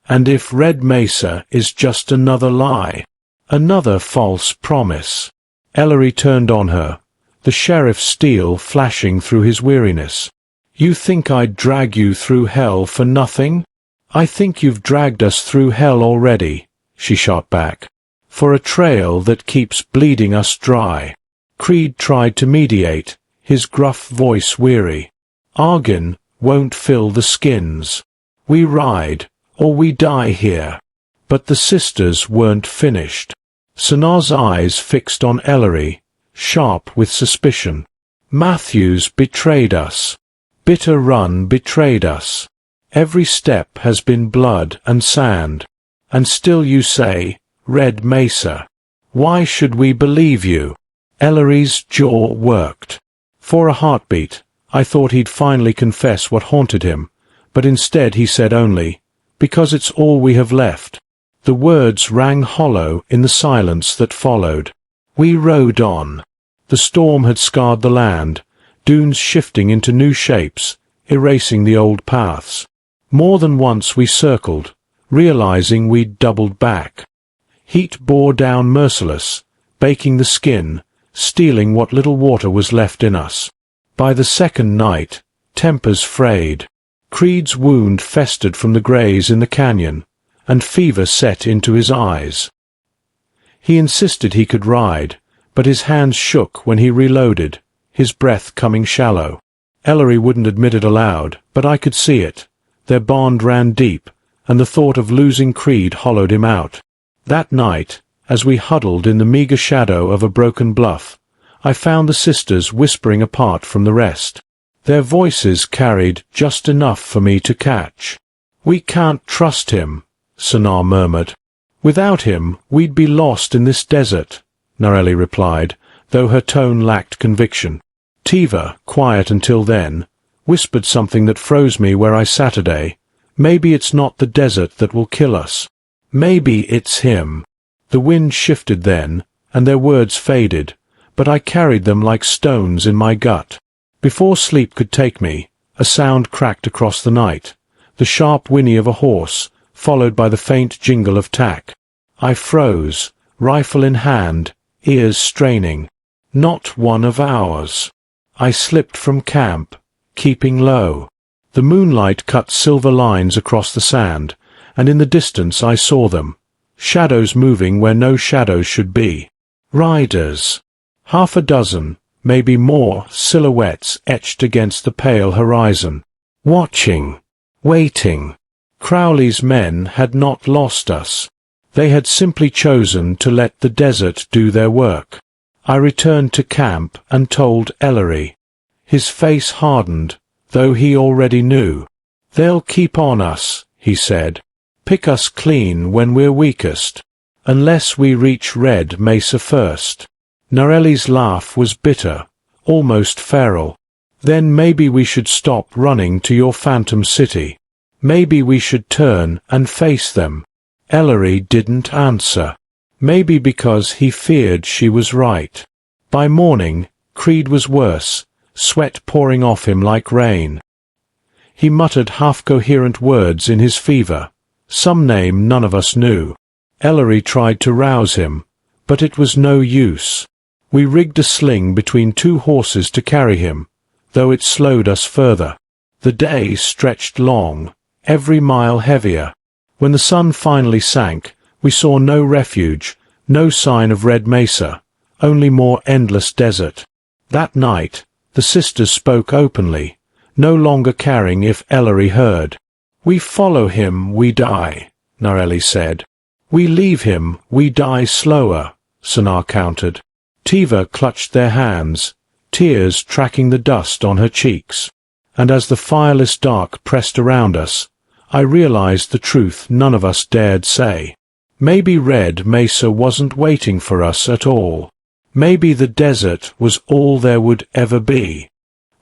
"And if Red Mesa is just another lie, another false promise." Ellery turned on her, the sheriff's steel flashing through his weariness. "You think I'd drag you through hell for nothing? I think you've dragged us through hell already," she shot back, "for a trail that keeps bleeding us dry." Creed tried to mediate, his gruff voice weary. "Argin won't fill the skins. We ride, or we die here." But the sisters weren't finished. Sanar's eyes fixed on Ellery, sharp with suspicion. "Matthews betrayed us. Bitter Run betrayed us. Every step has been blood and sand. And still you say, Red Mesa. Why should we believe you?" Ellery's jaw worked. For a heartbeat, I thought he'd finally confess what haunted him, but instead he said only, "Because it's all we have left." The words rang hollow in the silence that followed. We rode on. The storm had scarred the land, dunes shifting into new shapes, erasing the old paths. More than once we circled, realizing we'd doubled back. Heat bore down merciless, baking the skin, stealing what little water was left in us. By the second night, tempers frayed. Creed's wound festered from the graze in the canyon, and fever set into his eyes. He insisted he could ride, but his hands shook when he reloaded, his breath coming shallow. Ellery wouldn't admit it aloud, but I could see it. Their bond ran deep, and the thought of losing Creed hollowed him out. That night, as we huddled in the meager shadow of a broken bluff, I found the sisters whispering apart from the rest. Their voices carried just enough for me to catch. "We can't trust him," Sanar murmured. "Without him, we'd be lost in this desert," Narelli replied, though her tone lacked conviction. Tiva, quiet until then, whispered something that froze me where I sat today. "Maybe it's not the desert that will kill us. Maybe it's him." The wind shifted then, and their words faded, but I carried them like stones in my gut. Before sleep could take me, a sound cracked across the night, the sharp whinny of a horse, followed by the faint jingle of tack. I froze, rifle in hand, ears straining. Not one of ours. I slipped from camp, keeping low. The moonlight cut silver lines across the sand, and in the distance I saw them, shadows moving where no shadows should be. Riders. 6 maybe more, silhouettes etched against the pale horizon. Watching. Waiting. Crowley's men had not lost us. They had simply chosen to let the desert do their work. I returned to camp and told Ellery. His face hardened, though he already knew. "They'll keep on us," he said. "Pick us clean when we're weakest. Unless we reach Red Mesa first." Narelli's laugh was bitter, almost feral. "Then maybe we should stop running to your phantom city. Maybe we should turn and face them." Ellery didn't answer. Maybe because he feared she was right. By morning, Creed was worse, sweat pouring off him like rain. He muttered half-coherent words in his fever, some name none of us knew. Ellery tried to rouse him, but it was no use. We rigged a sling between two horses to carry him, though it slowed us further. The day stretched long, every mile heavier. When the sun finally sank, we saw no refuge, no sign of Red Mesa, only more endless desert. That night, the sisters spoke openly, no longer caring if Ellery heard. "We follow him, we die," Narelli said. "We leave him, we die slower," Sonar countered. Tiva clutched their hands, tears tracking the dust on her cheeks. And as the fireless dark pressed around us, I realized the truth none of us dared say. Maybe Red Mesa wasn't waiting for us at all. Maybe the desert was all there would ever be.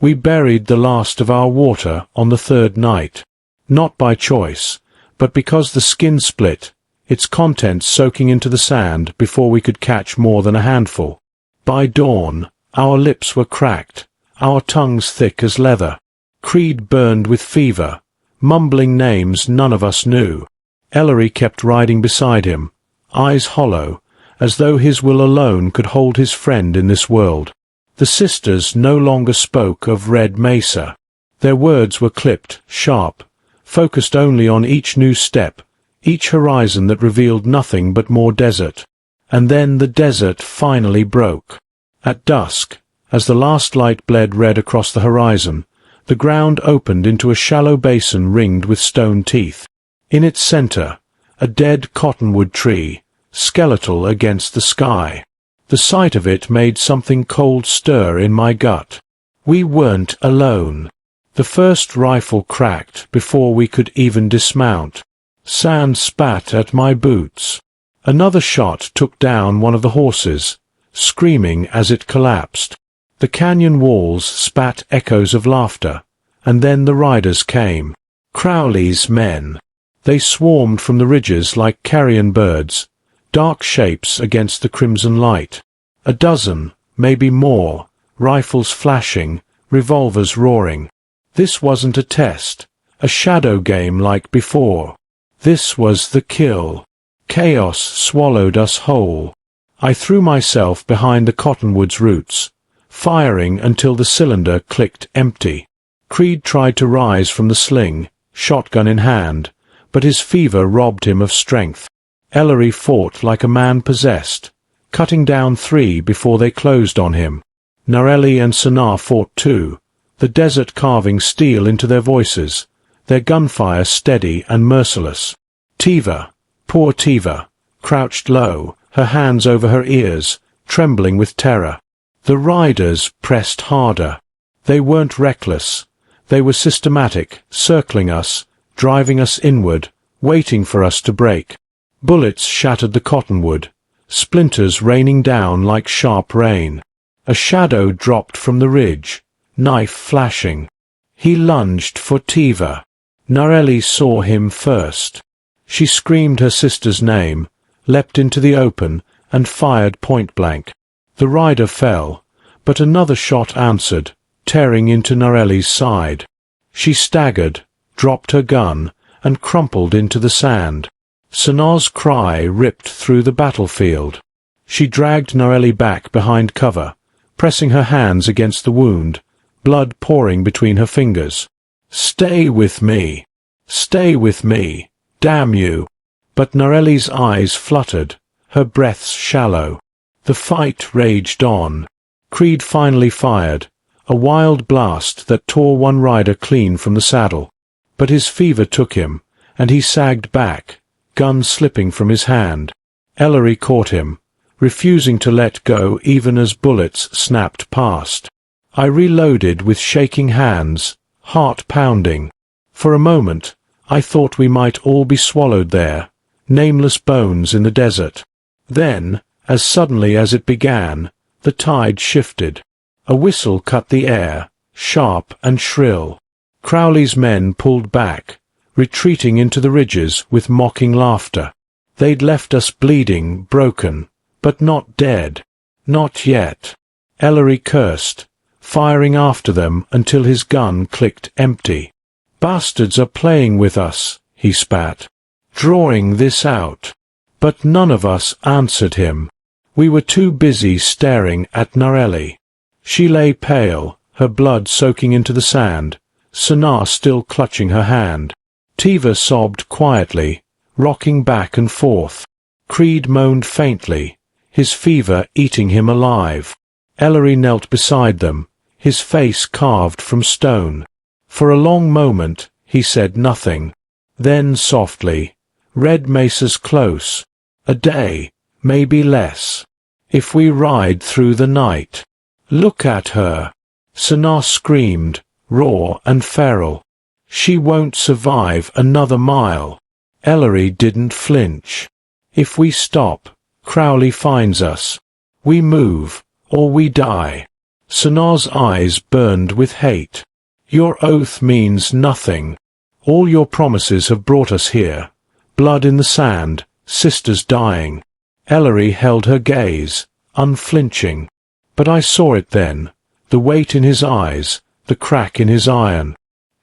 We buried the last of our water on the third night. Not by choice, but because the skin split, its contents soaking into the sand before we could catch more than a handful. By dawn, our lips were cracked, our tongues thick as leather. Creed burned with fever, mumbling names none of us knew. Ellery kept riding beside him, eyes hollow, as though his will alone could hold his friend in this world. The sisters no longer spoke of Red Mesa. Their words were clipped, sharp, focused only on each new step, each horizon that revealed nothing but more desert. And then the desert finally broke. At dusk, as the last light bled red across the horizon, the ground opened into a shallow basin ringed with stone teeth. In its center, a dead cottonwood tree, skeletal against the sky. The sight of it made something cold stir in my gut. We weren't alone. The first rifle cracked before we could even dismount. Sand spat at my boots. Another shot took down one of the horses, screaming as it collapsed. The canyon walls spat echoes of laughter, and then the riders came. Crowley's men. They swarmed from the ridges like carrion birds, dark shapes against the crimson light. A dozen, maybe more, rifles flashing, revolvers roaring. This wasn't a test, a shadow game like before. This was the kill. Chaos swallowed us whole. I threw myself behind the cottonwood's roots, firing until the cylinder clicked empty. Creed tried to rise from the sling, shotgun in hand, but his fever robbed him of strength. Ellery fought like a man possessed, cutting down 3 before they closed on him. Narelli and Sonar fought too, the desert carving steel into their voices, their gunfire steady and merciless. Tiva, poor Tiva, crouched low, her hands over her ears, trembling with terror. The riders pressed harder. They weren't reckless. They were systematic, circling us, driving us inward, waiting for us to break. Bullets shattered the cottonwood, splinters raining down like sharp rain. A shadow dropped from the ridge, knife flashing. He lunged for Tiva. Narelli saw him first. She screamed her sister's name, leapt into the open, and fired point-blank. The rider fell, but another shot answered, tearing into Narelli's side. She staggered, dropped her gun, and crumpled into the sand. Sonar's cry ripped through the battlefield. She dragged Narelli back behind cover, pressing her hands against the wound, blood pouring between her fingers. "Stay with me! Stay with me! Damn you!" But Narelli's eyes fluttered, her breaths shallow. The fight raged on. Creed finally fired, a wild blast that tore one rider clean from the saddle. But his fever took him, and he sagged back, gun slipping from his hand. Ellery caught him, refusing to let go even as bullets snapped past. I reloaded with shaking hands, heart pounding. For a moment, I thought we might all be swallowed there, nameless bones in the desert. Then, as suddenly as it began, the tide shifted. A whistle cut the air, sharp and shrill. Crowley's men pulled back, retreating into the ridges with mocking laughter. They'd left us bleeding, broken, but not dead. Not yet. Ellery cursed, firing after them until his gun clicked empty. "Bastards are playing with us," he spat, "drawing this out." But none of us answered him. We were too busy staring at Narelli. She lay pale, her blood soaking into the sand, Sanaa still clutching her hand. Tiva sobbed quietly, rocking back and forth. Creed moaned faintly, his fever eating him alive. Ellery knelt beside them, his face carved from stone. For a long moment, he said nothing. Then softly, "Red Mesa's close. A day, maybe less. If we ride through the night. Look at her." Sanaa screamed, raw and feral. "She won't survive another mile." Ellery didn't flinch. "If we stop, Crowley finds us. We move, or we die." Sanaa's eyes burned with hate. "Your oath means nothing. All your promises have brought us here. Blood in the sand, sisters dying." Ellery held her gaze, unflinching. But I saw it then, the weight in his eyes, the crack in his iron.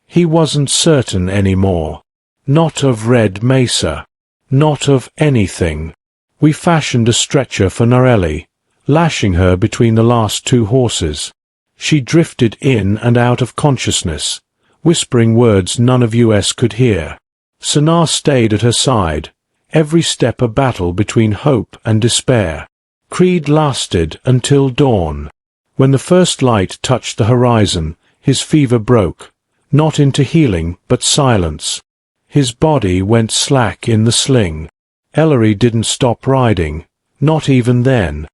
He wasn't certain anymore. Not of Red Mesa. Not of anything. We fashioned a stretcher for Narelli, lashing her between the last two horses. She drifted in and out of consciousness, whispering words none of us could hear. Sanaa stayed at her side, every step a battle between hope and despair. Creed lasted until dawn. When the first light touched the horizon, his fever broke, not into healing but silence. His body went slack in the sling. Ellery didn't stop riding, not even then.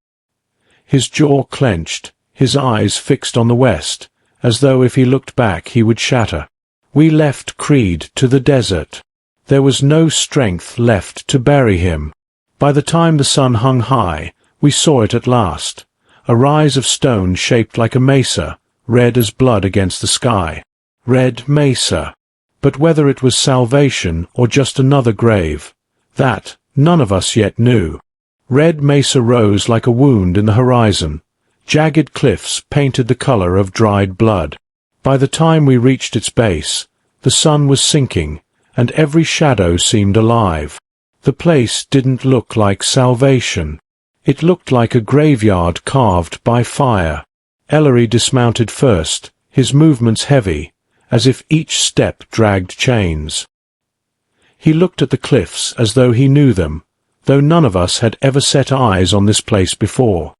His jaw clenched, his eyes fixed on the west, as though if he looked back he would shatter. We left Creed to the desert. There was no strength left to bury him. By the time the sun hung high, we saw it at last, a rise of stone shaped like a mesa, red as blood against the sky. Red Mesa. But whether it was salvation or just another grave, that none of us yet knew. Red Mesa rose like a wound in the horizon. Jagged cliffs painted the color of dried blood. By the time we reached its base, the sun was sinking, and every shadow seemed alive. The place didn't look like salvation. It looked like a graveyard carved by fire. Ellery dismounted first, his movements heavy, as if each step dragged chains. He looked at the cliffs as though he knew them, though none of us had ever set eyes on this place before.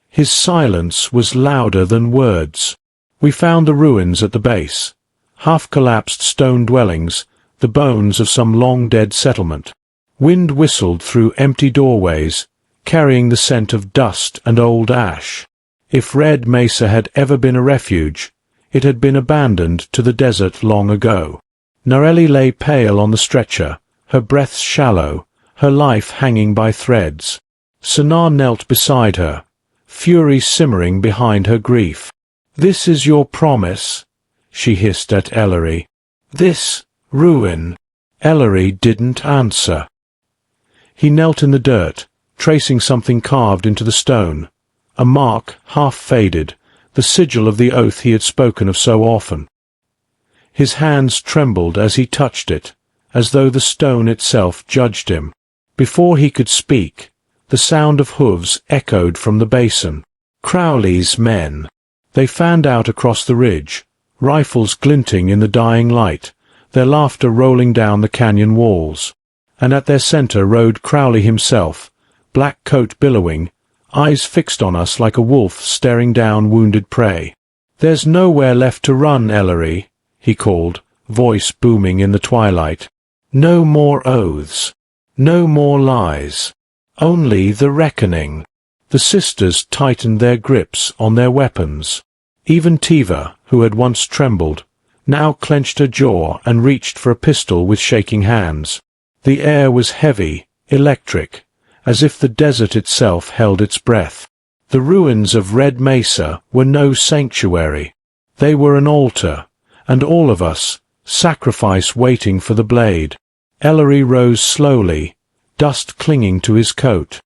His silence was louder than words. We found the ruins at the base, half-collapsed stone dwellings, the bones of some long-dead settlement. Wind whistled through empty doorways, carrying the scent of dust and old ash. If Red Mesa had ever been a refuge, it had been abandoned to the desert long ago. Narelli lay pale on the stretcher, her breaths shallow, her life hanging by threads. Sanaa knelt beside her, fury simmering behind her grief. "This is your promise," she hissed at Ellery. "This ruin." Ellery didn't answer. He knelt in the dirt, tracing something carved into the stone, a mark half-faded, the sigil of the oath he had spoken of so often. His hands trembled as he touched it, as though the stone itself judged him. Before he could speak, the sound of hooves echoed from the basin. Crowley's men. They fanned out across the ridge, rifles glinting in the dying light, their laughter rolling down the canyon walls. And at their center rode Crowley himself, black coat billowing, eyes fixed on us like a wolf staring down wounded prey. "There's nowhere left to run, Ellery," he called, voice booming in the twilight. No more oaths. No more lies. Only the reckoning. The sisters tightened their grips on their weapons. Even Tiva, who had once trembled, now clenched her jaw and reached for a pistol with shaking hands. The air was heavy, electric, as if the desert itself held its breath. The ruins of Red Mesa were no sanctuary. They were an altar, and all of us, sacrifice waiting for the blade. Ellery rose slowly, dust clinging to his coat.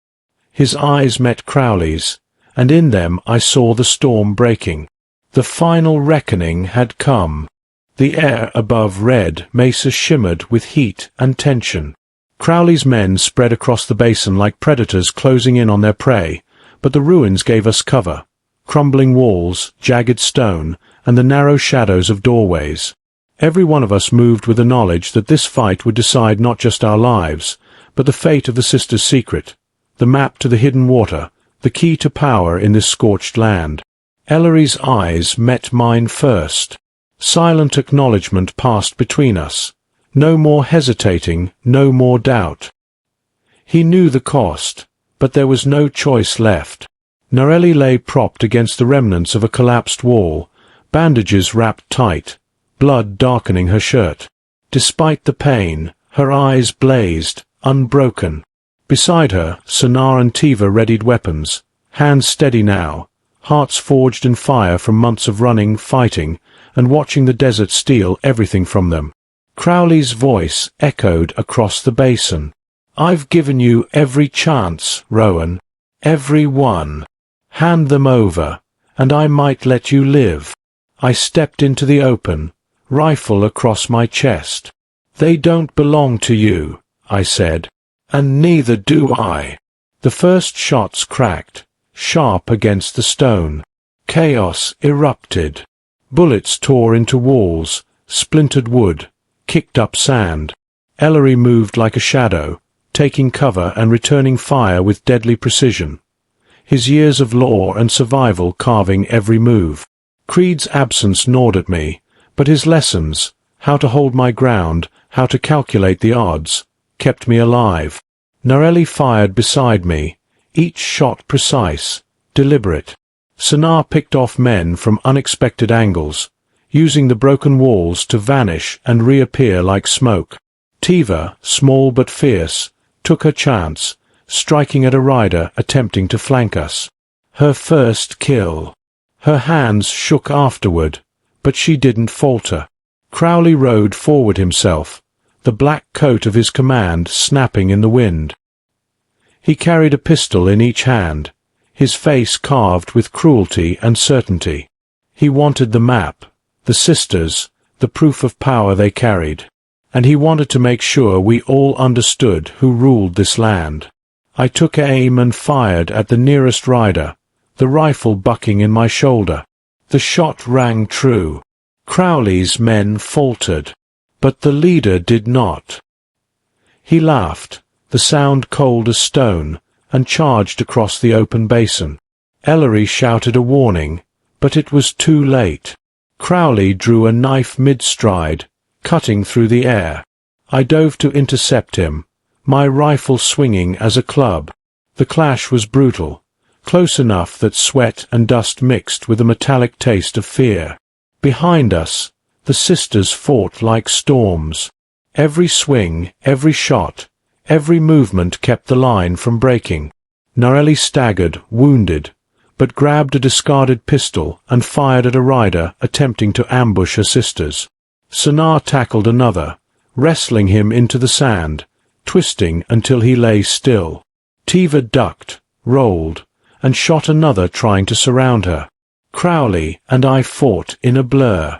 His eyes met Crowley's, and in them I saw the storm breaking. The final reckoning had come. The air above Red Mesa shimmered with heat and tension. Crowley's men spread across the basin like predators closing in on their prey, but the ruins gave us cover. Crumbling walls, jagged stone, and the narrow shadows of doorways. Every one of us moved with the knowledge that this fight would decide not just our lives, but the fate of the sisters' secret, the map to the hidden water, the key to power in this scorched land. Ellery's eyes met mine first. Silent acknowledgement passed between us. No more hesitating, no more doubt. He knew the cost, but there was no choice left. Norelli lay propped against the remnants of a collapsed wall, bandages wrapped tight, blood darkening her shirt. Despite the pain, her eyes blazed, unbroken. Beside her, Sonar and Tiva readied weapons, hands steady now, hearts forged in fire from months of running, fighting, and watching the desert steal everything from them. Crowley's voice echoed across the basin. "I've given you every chance, Rowan. Every one. Hand them over, and I might let you live." I stepped into the open, rifle across my chest. "They don't belong to you," I said. "And neither do I." The first shots cracked, sharp against the stone. Chaos erupted. Bullets tore into walls, splintered wood, kicked up sand. Ellery moved like a shadow, taking cover and returning fire with deadly precision. His years of law and survival carving every move. Creed's absence gnawed at me, but his lessons, how to hold my ground, how to calculate the odds, kept me alive. Norelli fired beside me, each shot precise, deliberate. Sonar picked off men from unexpected angles, using the broken walls to vanish and reappear like smoke. Tiva, small but fierce, took her chance, striking at a rider attempting to flank us. Her first kill. Her hands shook afterward, but she didn't falter. Crowley rode forward himself, the black coat of his command snapping in the wind. He carried a pistol in each hand, his face carved with cruelty and certainty. He wanted the map, the sisters, the proof of power they carried, and he wanted to make sure we all understood who ruled this land. I took aim and fired at the nearest rider, the rifle bucking in my shoulder. The shot rang true. Crowley's men faltered, but the leader did not. He laughed, the sound cold as stone, and charged across the open basin. Ellery shouted a warning, but it was too late. Crowley drew a knife mid-stride, cutting through the air. I dove to intercept him, my rifle swinging as a club. The clash was brutal, close enough that sweat and dust mixed with a metallic taste of fear. Behind us, the sisters fought like storms. Every swing, every shot, every movement kept the line from breaking. Norelli staggered, wounded, but grabbed a discarded pistol and fired at a rider attempting to ambush her sisters. Sonar tackled another, wrestling him into the sand, twisting until he lay still. Tiva ducked, rolled, and shot another trying to surround her. Crowley and I fought in a blur.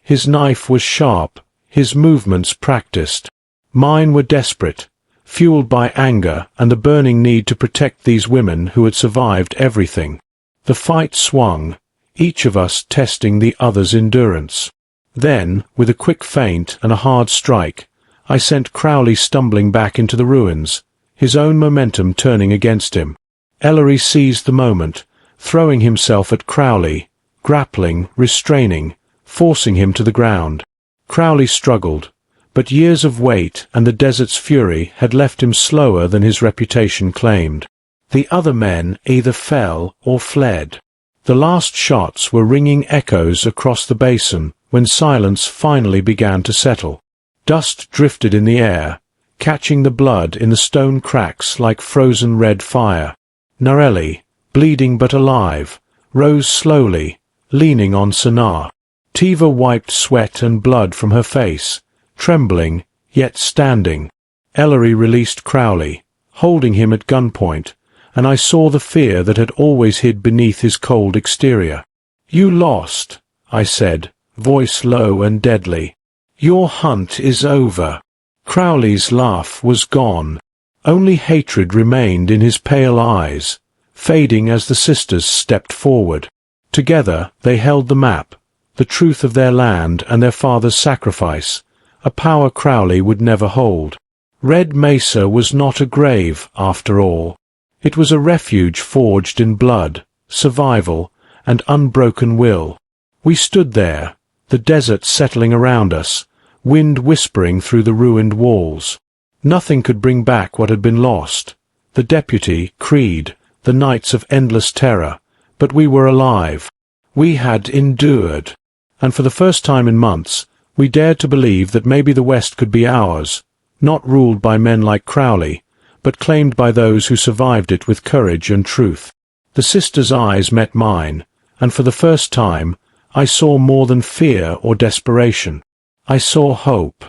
His knife was sharp, his movements practiced. Mine were desperate, fueled by anger and the burning need to protect these women who had survived everything. The fight swung, each of us testing the other's endurance. Then, with a quick feint and a hard strike, I sent Crowley stumbling back into the ruins, his own momentum turning against him. Ellery seized the moment, throwing himself at Crowley, grappling, restraining, forcing him to the ground. Crowley struggled, But years of wait and the desert's fury had left him slower than his reputation claimed. The other men either fell or fled. The last shots were ringing echoes across the basin when silence finally began to settle. Dust drifted in the air, catching the blood in the stone cracks like frozen red fire. Narelli, bleeding but alive, rose slowly, leaning on Sonar. Tiva wiped sweat and blood from her face, trembling, yet standing. Ellery released Crowley, holding him at gunpoint, and I saw the fear that had always hid beneath his cold exterior. "You lost," I said, voice low and deadly. "Your hunt is over." Crowley's laugh was gone. Only hatred remained in his pale eyes, fading as the sisters stepped forward. Together they held the map, the truth of their land and their father's sacrifice, a power Crowley would never hold. Red Mesa was not a grave, after all. It was a refuge forged in blood, survival, and unbroken will. We stood there, the desert settling around us, wind whispering through the ruined walls. Nothing could bring back what had been lost. The deputy, Creed, the nights of endless terror, but we were alive. We had endured. And for the first time in months, we dared to believe that maybe the West could be ours, not ruled by men like Crowley, but claimed by those who survived it with courage and truth. The sisters' eyes met mine, and for the first time, I saw more than fear or desperation. I saw hope.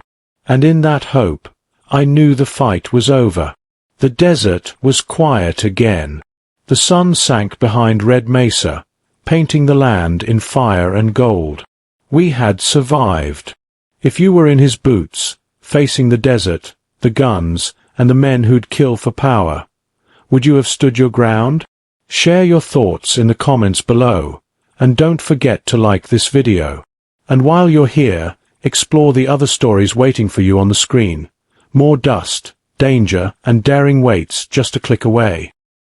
And in that hope, I knew the fight was over. The desert was quiet again. The sun sank behind Red Mesa, painting the land in fire and gold. We had survived. If you were in his boots, facing the desert, the guns, and the men who'd kill for power, would you have stood your ground? Share your thoughts in the comments below, and don't forget to like this video. And while you're here, explore the other stories waiting for you on the screen. More dust, danger, and daring waits just a click away.